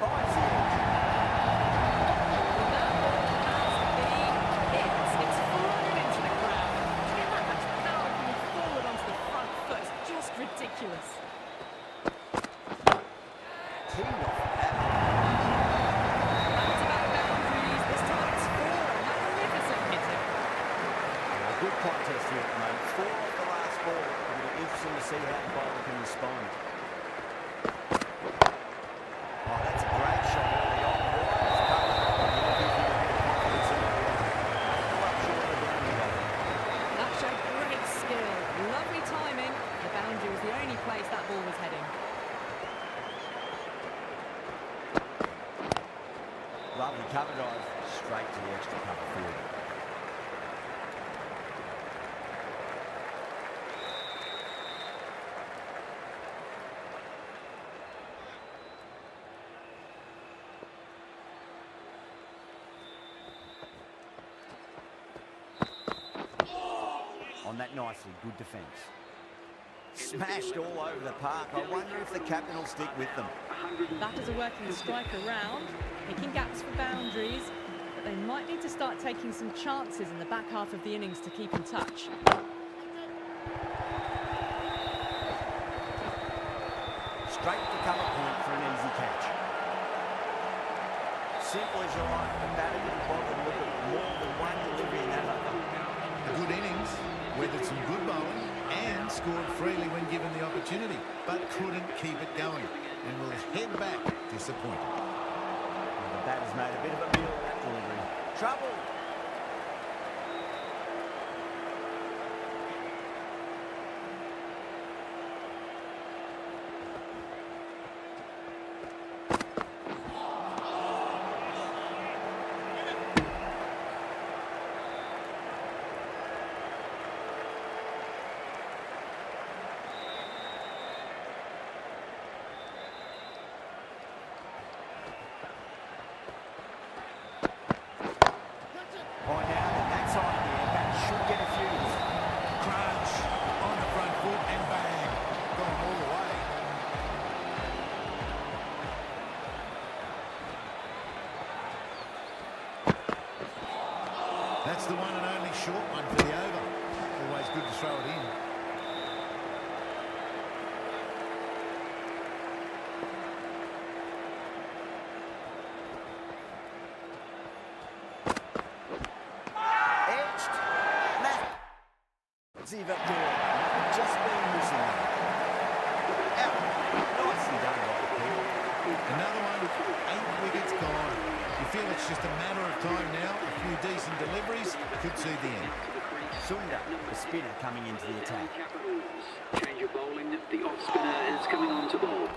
[SPEAKER 2] Finds the edge.
[SPEAKER 3] That ball has been hit. It's flown into the crowd. To get that much power coming forward onto the front foot is just ridiculous.
[SPEAKER 2] Teed off that.
[SPEAKER 3] Back-to-back boundaries. This time it's four. Magnificent hitting.
[SPEAKER 2] A good contest here at the moment. 4 off the last ball. It'll be interesting to see how the bowler can respond. Oh, that's a great shot early on. Wide as cover. It'll give you a bit of confidence in the ball. Go up short of the boundary line.
[SPEAKER 3] That showed great skill. Lovely timing. The boundary was the only place that ball was heading.
[SPEAKER 2] Lovely cover dive. Straight to the extra cover field. On that nicely, good defence. Smashed all over the park. I wonder if the captain will stick with them.
[SPEAKER 3] Batters are working the strike around, picking gaps for boundaries, but they might need to start taking some chances in the back half of the innings to keep in touch.
[SPEAKER 2] Straight to cover point for an easy catch. Simple as you like, the batter didn't bother to look at more than one delivery in that over.
[SPEAKER 7] A good innings, weathered some good bowling and scored freely when given the opportunity, but couldn't keep it going and will head back disappointed.
[SPEAKER 2] And the batter's made a bit of a meal of that delivery. Trouble! By now, that's idea. That should get a few.
[SPEAKER 7] Crunch on the front foot and bang, gone all the way. That's the one and only short one for the over. Always good to throw it in.
[SPEAKER 2] Edged. Matt. Ziva just been missing them. Out. Nicely done by the keeper.
[SPEAKER 7] Another one, 8 wickets gone. You feel it's just a matter of time now. A few decent deliveries could see the end.
[SPEAKER 2] Sunda, the spinner, coming into the attack.
[SPEAKER 4] Change of bowling. The off spinner is coming on to bowl.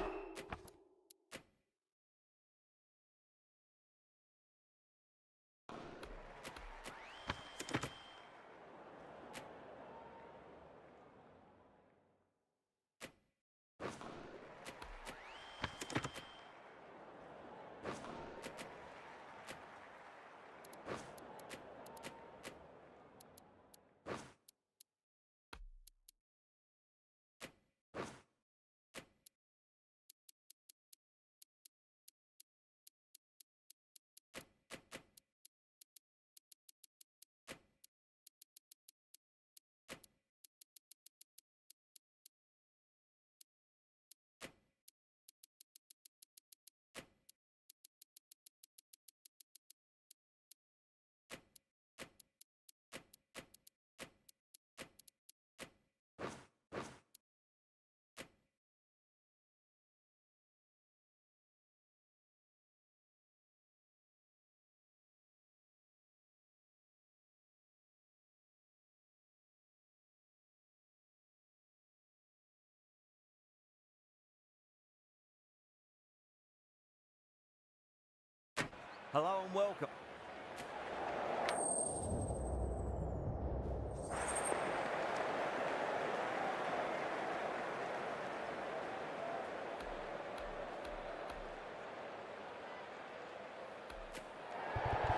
[SPEAKER 2] Hello and welcome.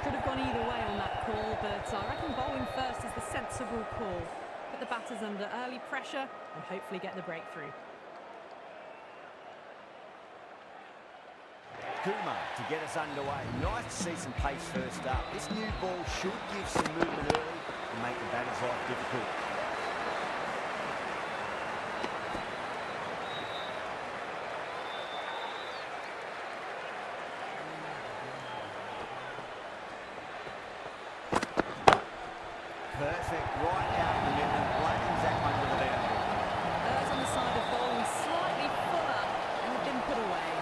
[SPEAKER 3] Could have gone either way on that call, but I reckon bowling first is the sensible call. Put the batters under early pressure and hopefully get the breakthrough.
[SPEAKER 2] Kumar to get us underway. Nice to see some pace first up. This new ball should give some movement early and make the batter's life difficult. Perfect, right out in the middle, blading Zach under the boundary.
[SPEAKER 3] Birds on the side of bowling slightly fuller and have been put away.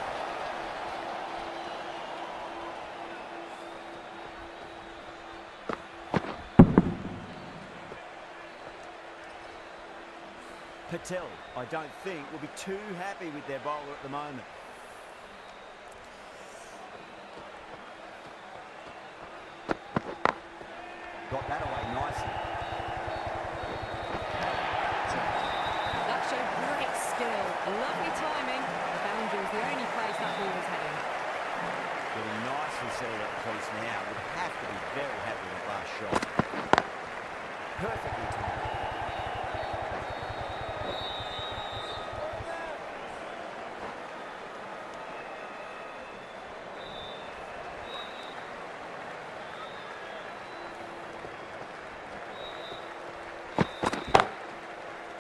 [SPEAKER 2] Patel, I don't think, will be too happy with their bowler at the moment. Got that away nicely.
[SPEAKER 3] That showed great skill. Lovely timing. The boundary was the only place that ball was heading.
[SPEAKER 2] Getting nicely settled at the crease now. Would have to be very happy with that last shot. Perfectly timed.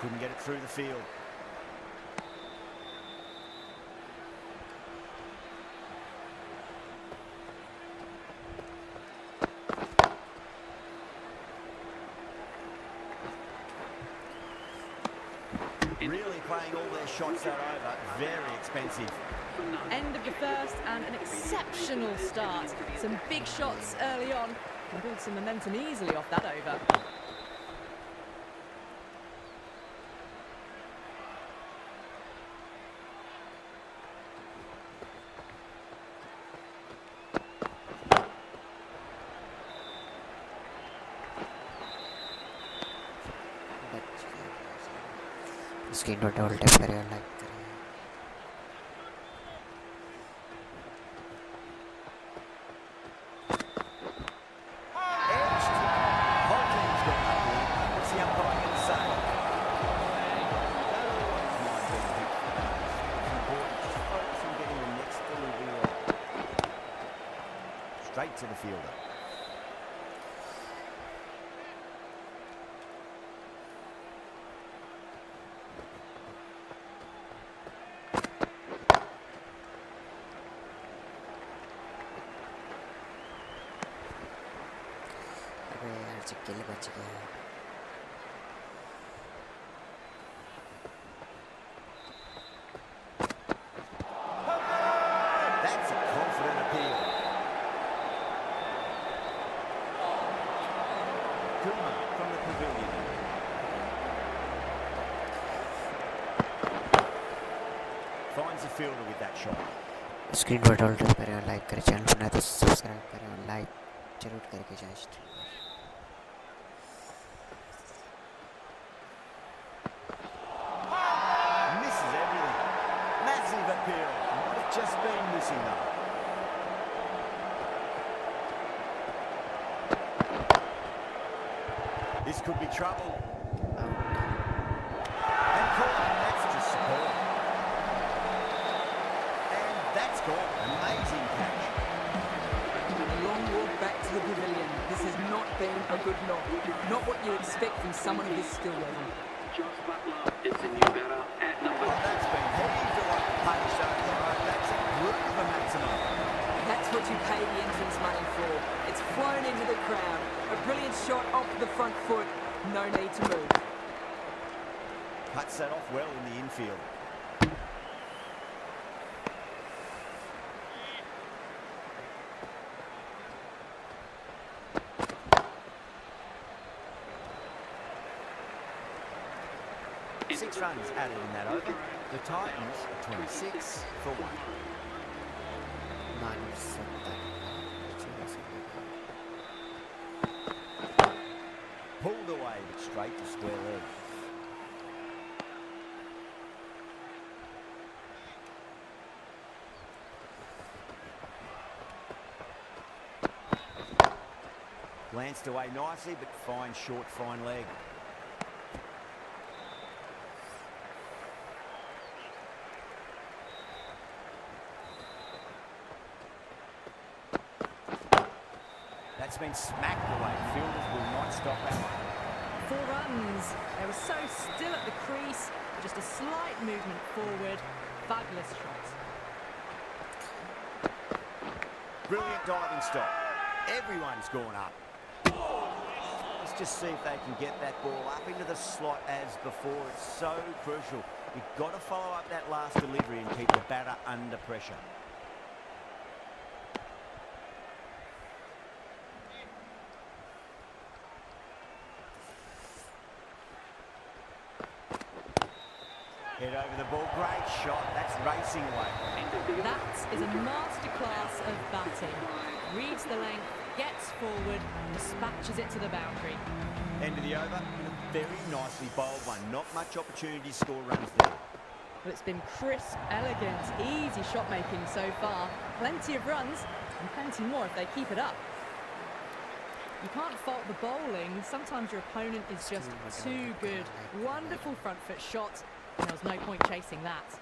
[SPEAKER 2] Couldn't get it through the field. Really playing all their shots that over. Very expensive.
[SPEAKER 3] End of the first and an exceptional start. Some big shots early on. Can build some momentum easily off that over.
[SPEAKER 1] Screen पर double tap करें और like करें.
[SPEAKER 2] Edged. Whole team's got up here. What's the umpire going to say? Don't always mind being hit for those. It's important. Just focus on getting the next delivery right. Straight to the fielder.
[SPEAKER 1] अबे यार चिक्किल बच गया.
[SPEAKER 2] That's a confident appeal. Kumar from the pavilion. Finds the fielder with that shot.
[SPEAKER 1] Screen पर double tap करें और like करें. Channel पर नए तो सब्सक्राइब करें और लाइक जरूर करके जाएं.
[SPEAKER 2] Misses everything. Massive appeal. Might have just been missing though. This could be trouble. And caught. That's just superb. And that's gone. Amazing catch.
[SPEAKER 6] A long walk back to the pavilion. This has not been a good knock. Not what you expect from someone of his skill level.
[SPEAKER 4] Josh Butler is the new batter at number
[SPEAKER 2] Oh, that's been heaved away. Punished over the road. That's a group of a maximum.
[SPEAKER 6] That's what you pay the entrance money for. It's flown into the crowd. A brilliant shot off the front foot. No need to move.
[SPEAKER 2] Cuts that off well in the infield. Six runs added in that over. The Titans are 26 for 1.
[SPEAKER 1] -70.
[SPEAKER 2] Pulled away, but straight to square leg. Glanced away nicely, but fine short, fine leg. That's been smacked away. Fielders will not stop that one.
[SPEAKER 3] 4 runs. They were so still at the crease. Just a slight movement forward. Fabulous shot.
[SPEAKER 2] Brilliant diving stop. Everyone's gone up. Let's just see if they can get that ball up into the slot as before. It's so crucial. You've got to follow up that last delivery and keep the batter under pressure. Head over the ball. Great shot. That's racing away.
[SPEAKER 3] That is a masterclass of batting. Reads the length, gets forward, dispatches it to the boundary.
[SPEAKER 2] End of the over. A very nicely bowled one. Not much opportunity to score runs there.
[SPEAKER 3] But it's been crisp, elegant, easy shot making so far. Plenty of runs and plenty more if they keep it up. You can't fault the bowling. Sometimes your opponent is just too good. Wonderful front foot shot. And there was no point chasing that.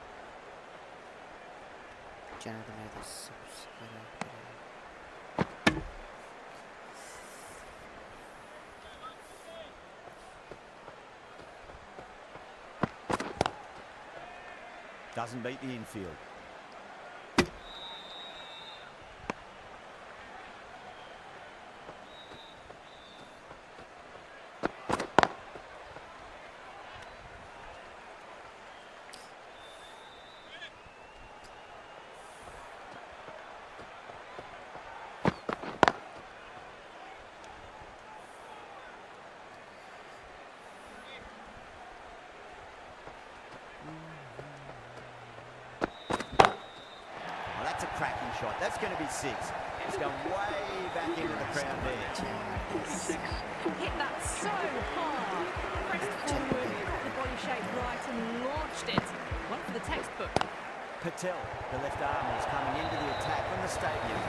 [SPEAKER 2] Doesn't beat the infield. Cracking shot. That's going to be 6. It's going way back into the crowd there.
[SPEAKER 3] Hit that so hard. Pressed forward, got the body shape right and launched it. One for the textbook.
[SPEAKER 2] Patel, the left arm, is coming into the attack from the stadium.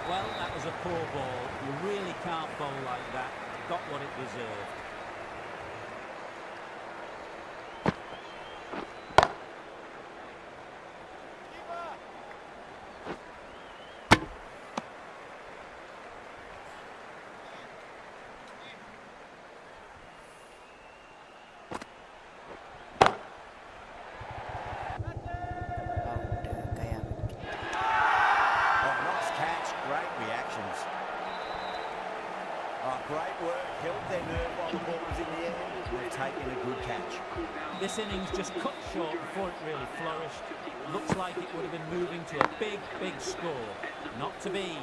[SPEAKER 5] Well, that was a poor ball. You really can't bowl like that. Got what it deserved.
[SPEAKER 2] Great work, held their nerve while the ball was in the air. They've taken a good catch.
[SPEAKER 5] This innings just cut short before it really flourished. Looks like it would have been moving to a big, big score. Not to be.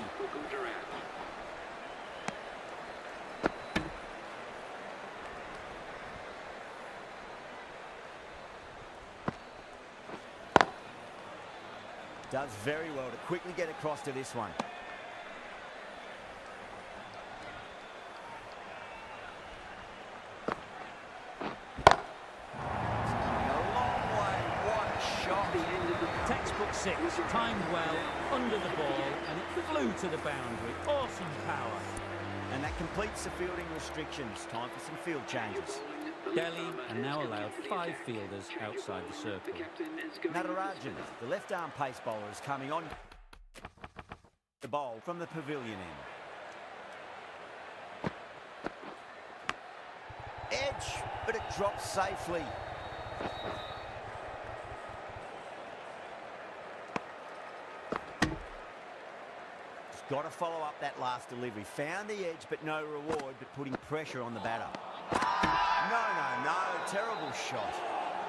[SPEAKER 2] Does very well to quickly get across to this one.
[SPEAKER 5] Textbook 6, timed well, under the ball, and it flew to the boundary. Awesome power.
[SPEAKER 2] And that completes the fielding restrictions. Time for some field changes.
[SPEAKER 5] Delhi are now allowed 5 fielders outside the circle.
[SPEAKER 2] Natarajan, the left-arm pace bowler, is coming on the bowl from the pavilion end. Edge, but it drops safely. Got to follow up that last delivery. Found the edge, but no reward, but putting pressure on the batter. No. Terrible shot.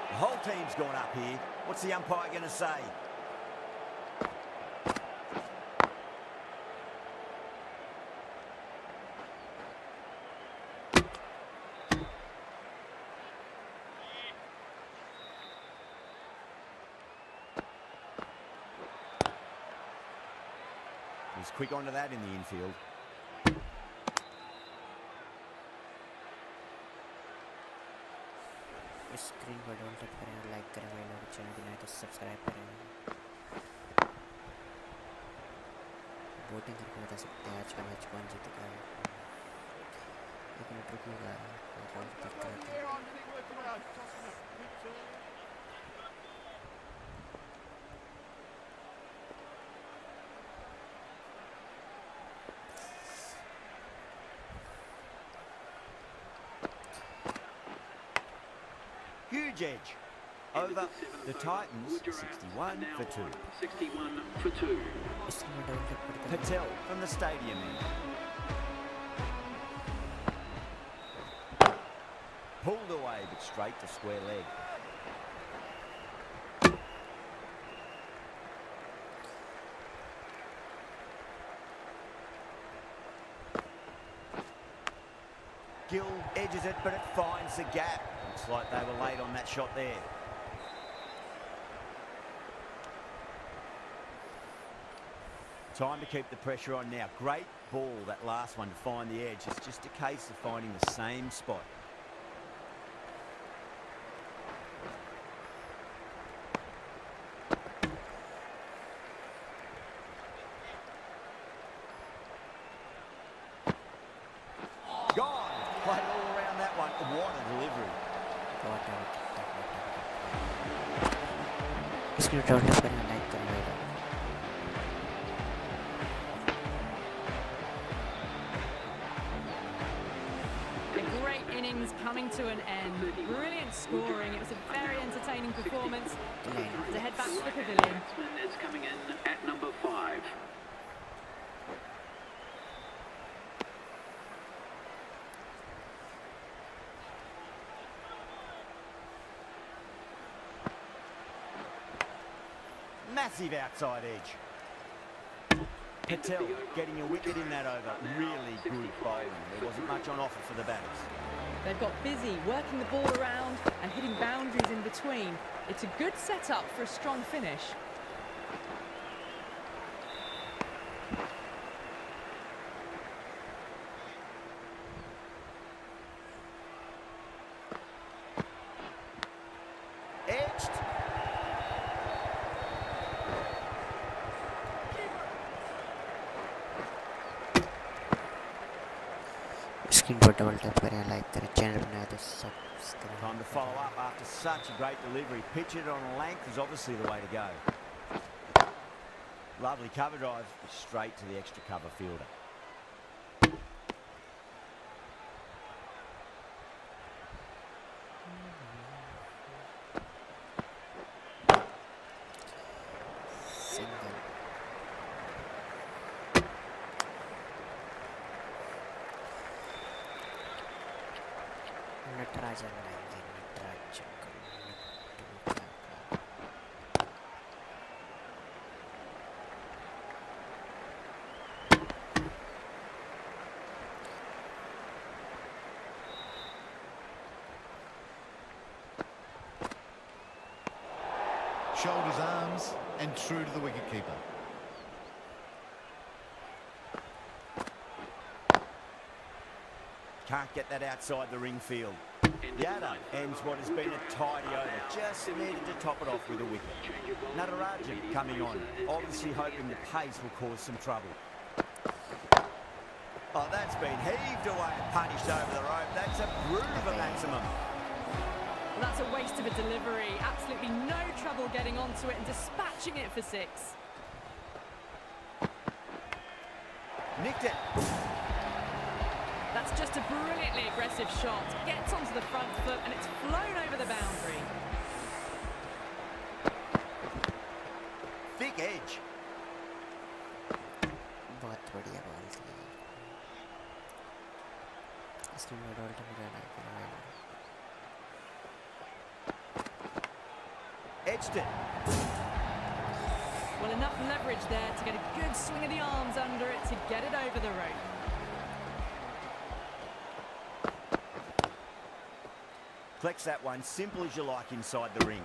[SPEAKER 2] The whole team's gone up here. What's the umpire going to say? He's quick onto that in the infield.
[SPEAKER 1] Screen पर double tap करें और like करें भाई लोग, channel को नए तो subscribe करें। वोटिंग करके बता सकते हैं आज का मैच कौन जीतेगा। एक मिनट रुकिएगा, कॉल करते रहते हैं।
[SPEAKER 2] Huge edge over the Titans, 61 for 2.
[SPEAKER 4] 61 for 2.
[SPEAKER 1] Screen पर डबल टैप करते हैं।
[SPEAKER 2] Patel from the stadium end. Pulled away but straight to square leg. Gill edges it, but it finds the gap. Looks like they were late on that shot there. Time to keep the pressure on now. Great ball, that last one, to find the edge. It's just a case of finding the same spot. Gone. Played all around that one. What a delivery.
[SPEAKER 1] Screen पर double tap करें, like करें भाई लोग।
[SPEAKER 3] A great innings coming to an end. Brilliant scoring. It was a very entertaining performance. To head back to the pavilion.
[SPEAKER 4] Batsman is coming in at number 5.
[SPEAKER 2] Massive outside edge. Patel getting a wicket in that over. Really good bowling. There wasn't much on offer for the batters.
[SPEAKER 3] They've got busy working the ball around and hitting boundaries in between. It's a good setup for a strong finish.
[SPEAKER 2] Edged.
[SPEAKER 1] Screen पर double tap करें, like करें, channel को नए तो subscribe.
[SPEAKER 2] Time to follow up after such a great delivery. Pitch it on a length is obviously the way to go. Lovely cover drive, straight to the extra cover fielder.
[SPEAKER 1] Single. Natarajan लाएंगे, नटराजन को नट्टू का।
[SPEAKER 7] Shoulders, arms, and true to the wicketkeeper.
[SPEAKER 2] Can't get that outside the ring field. Yada ends what has been a tidy over. Just needed to top it off with a wicket. Natarajan coming on, obviously hoping the pace will cause some trouble. Oh, that's been heaved away and punished over the rope. That's a brute of a maximum.
[SPEAKER 3] Well, that's a waste of a delivery. Absolutely no trouble getting onto it and dispatching it for 6.
[SPEAKER 2] Nicked it.
[SPEAKER 3] That's just a brilliantly aggressive shot. Gets onto the front foot and it's flown over the boundary.
[SPEAKER 2] Thick edge.
[SPEAKER 1] बहुत बढ़िया ball थी। Screen पर double tap करें, like करें भाई लोग।
[SPEAKER 2] Edged it.
[SPEAKER 3] Well, enough leverage there to get a good swing of the arms under it to get it over the rope.
[SPEAKER 2] Flex that one, simple as you like inside the ring.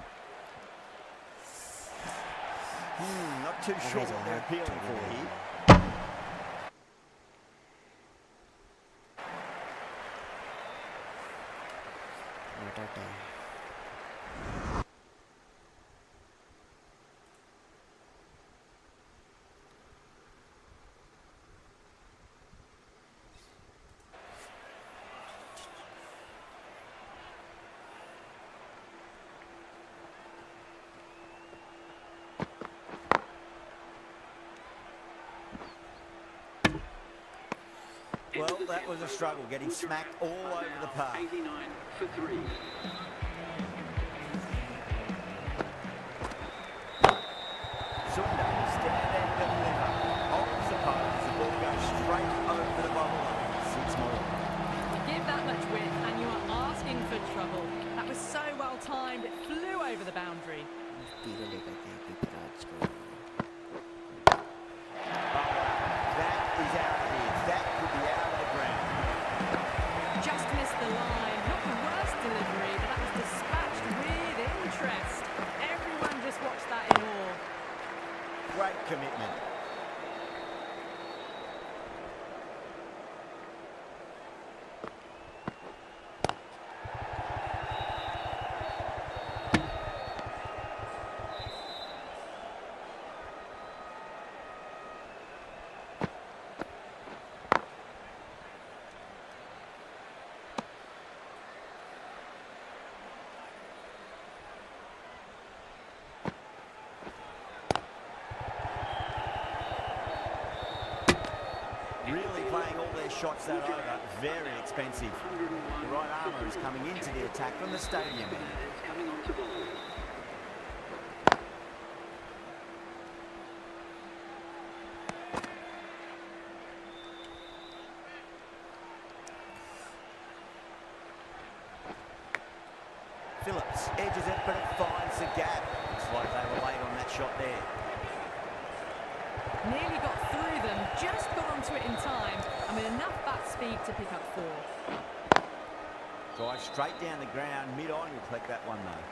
[SPEAKER 2] Not too sure what they're appealing for here. Well, that was a struggle, getting smacked all over the park.
[SPEAKER 4] 89 for 3.
[SPEAKER 2] Sunda, stand and deliver. Holds the post, the ball goes straight over the bubble. 6 more.
[SPEAKER 3] To give that much width and you are asking for trouble. That was so well timed, it flew over the boundary.
[SPEAKER 1] तीर लेकर के पिपराज को
[SPEAKER 2] That is out of here. That could be out of the ground.
[SPEAKER 3] Just missed the line. Not the worst delivery, but that was dispatched with interest. Everyone just watched that in awe.
[SPEAKER 2] Great commitment. Really playing all their shots that over. Very expensive. The right armour is coming into the attack from the stadium end.
[SPEAKER 4] Is coming onto ball.
[SPEAKER 2] Phillips edges it, but it finds the gap. Looks like they were late on that shot there.
[SPEAKER 3] Nearly got through them, just got onto it in time, and with enough bat speed to pick up 4.
[SPEAKER 2] Drive straight down the ground, mid-on, he'll collect that one though.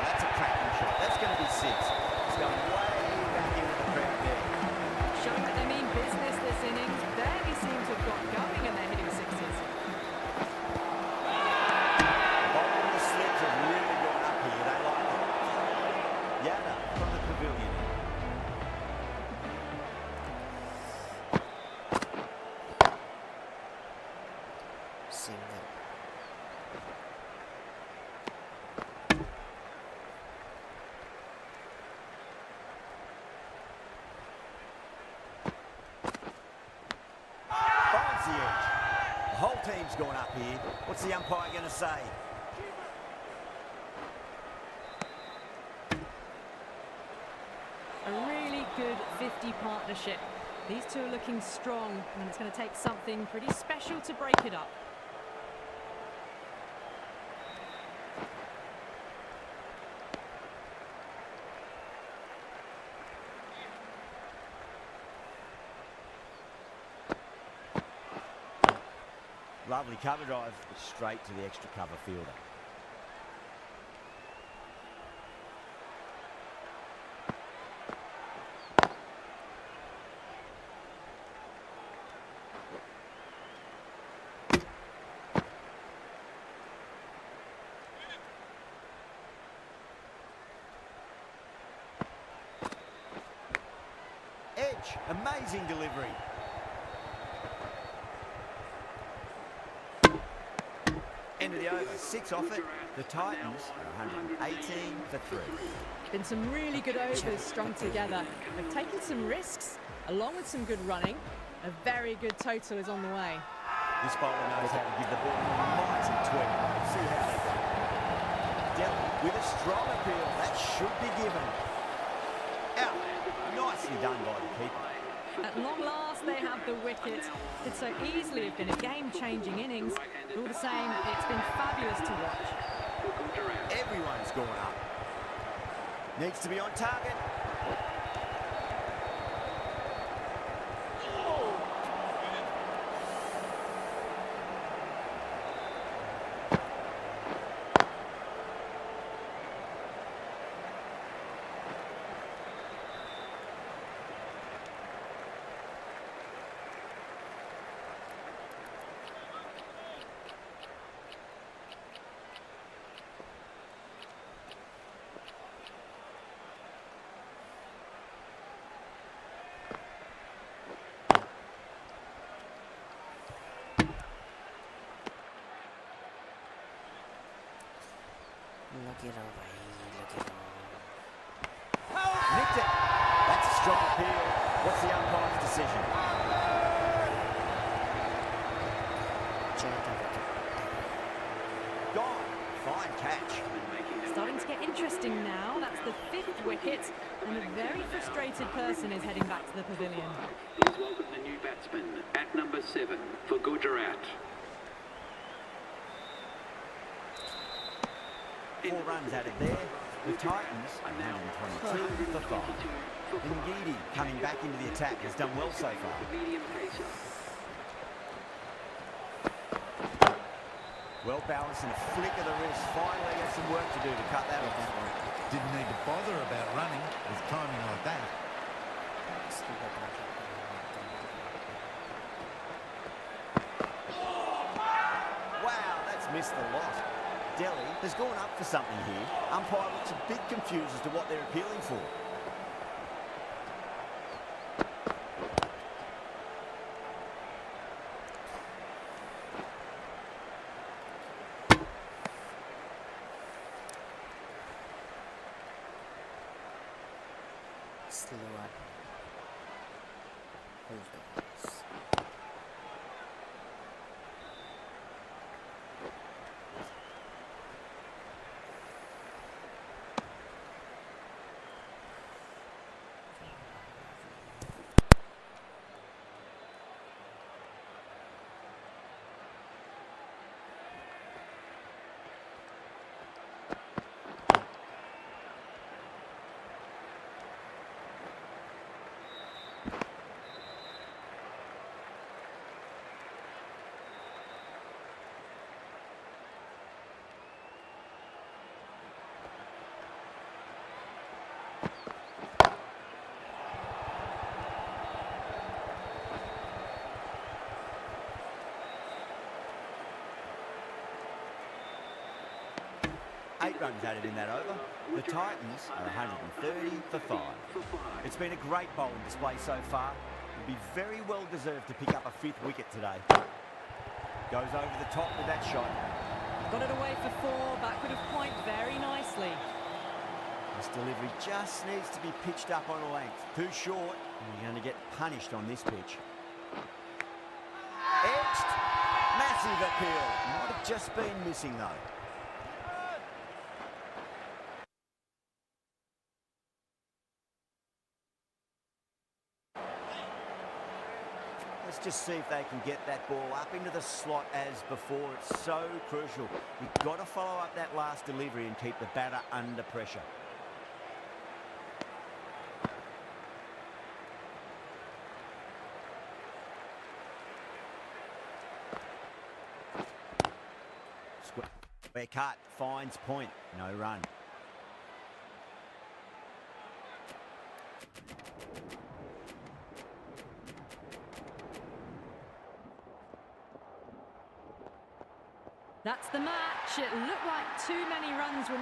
[SPEAKER 2] That's a cracking shot. That's going to be 6. It's going way back into the crowd there.
[SPEAKER 3] Showing that they mean business this innings. Barely seem to have got going and they're hitting 6s.
[SPEAKER 2] Bowling the slips have really gone up here. They like it. Yada from the pavilion.
[SPEAKER 1] Single
[SPEAKER 2] Finds the edge. The whole team's gone up here. What's the umpire going to say?
[SPEAKER 3] A really good 50 partnership. These two are looking strong, and it's going to take something pretty special to break it up.
[SPEAKER 2] Lovely cover drive, straight to the extra cover fielder. Edge, amazing delivery. End of the over, 6 off it. The Titans are 118 for 3.
[SPEAKER 3] Been some really good overs strung together. They've taken some risks, along with some good running. A very good total is on the way.
[SPEAKER 2] This bowler knows how to give the ball a mighty tweak. Let's see how they go. Delhi with a strong appeal. That should be given. Out. Nicely done by the keeper.
[SPEAKER 3] At long last, they have the wicket. Could so easily have been a game-changing innings. But all the same, it's been fabulous to watch.
[SPEAKER 2] Everyone's gone up. Needs to be on target.
[SPEAKER 1] लगे रहो भाई, लगे रहो।
[SPEAKER 2] Nicked it. That's a strong appeal. What's the umpire's decision? Gone. Fine catch.
[SPEAKER 3] Starting to get interesting now. That's the 5th wicket, and a very frustrated person is heading back to the pavilion.
[SPEAKER 4] Please welcome the new batsman at number 7 for Gujarat.
[SPEAKER 2] 4 runs out of there. The Titans are now 122 for 5. Ngidi coming back into the attack has done well so far.
[SPEAKER 4] Medium pacer.
[SPEAKER 2] Well balanced and a flick of the wrist. Finally got some work to do to cut that off.
[SPEAKER 7] Didn't need to bother about running with timing like that.
[SPEAKER 2] Wow, that's missed a lot. Delhi has gone up for something here. Umpire looks a bit confused as to what they're appealing for.
[SPEAKER 1] Slower. Bulldogs.
[SPEAKER 2] Eight runs added in that over. The Titans are 130 for 5. It's been a great bowling display so far. It'll be very well deserved to pick up a 5th wicket today. Goes over the top with that shot.
[SPEAKER 3] Got it away for 4, backward of point very nicely.
[SPEAKER 2] This delivery just needs to be pitched up on a length. Too short, and you're going to get punished on this pitch. Edged. Massive appeal. Might have just been missing though. Let's just see if they can get that ball up into the slot as before. It's so crucial. You've got to follow up that last delivery and keep the batter under pressure. Square cut, finds point, no run.
[SPEAKER 3] That's the match. It looked like too many runs were...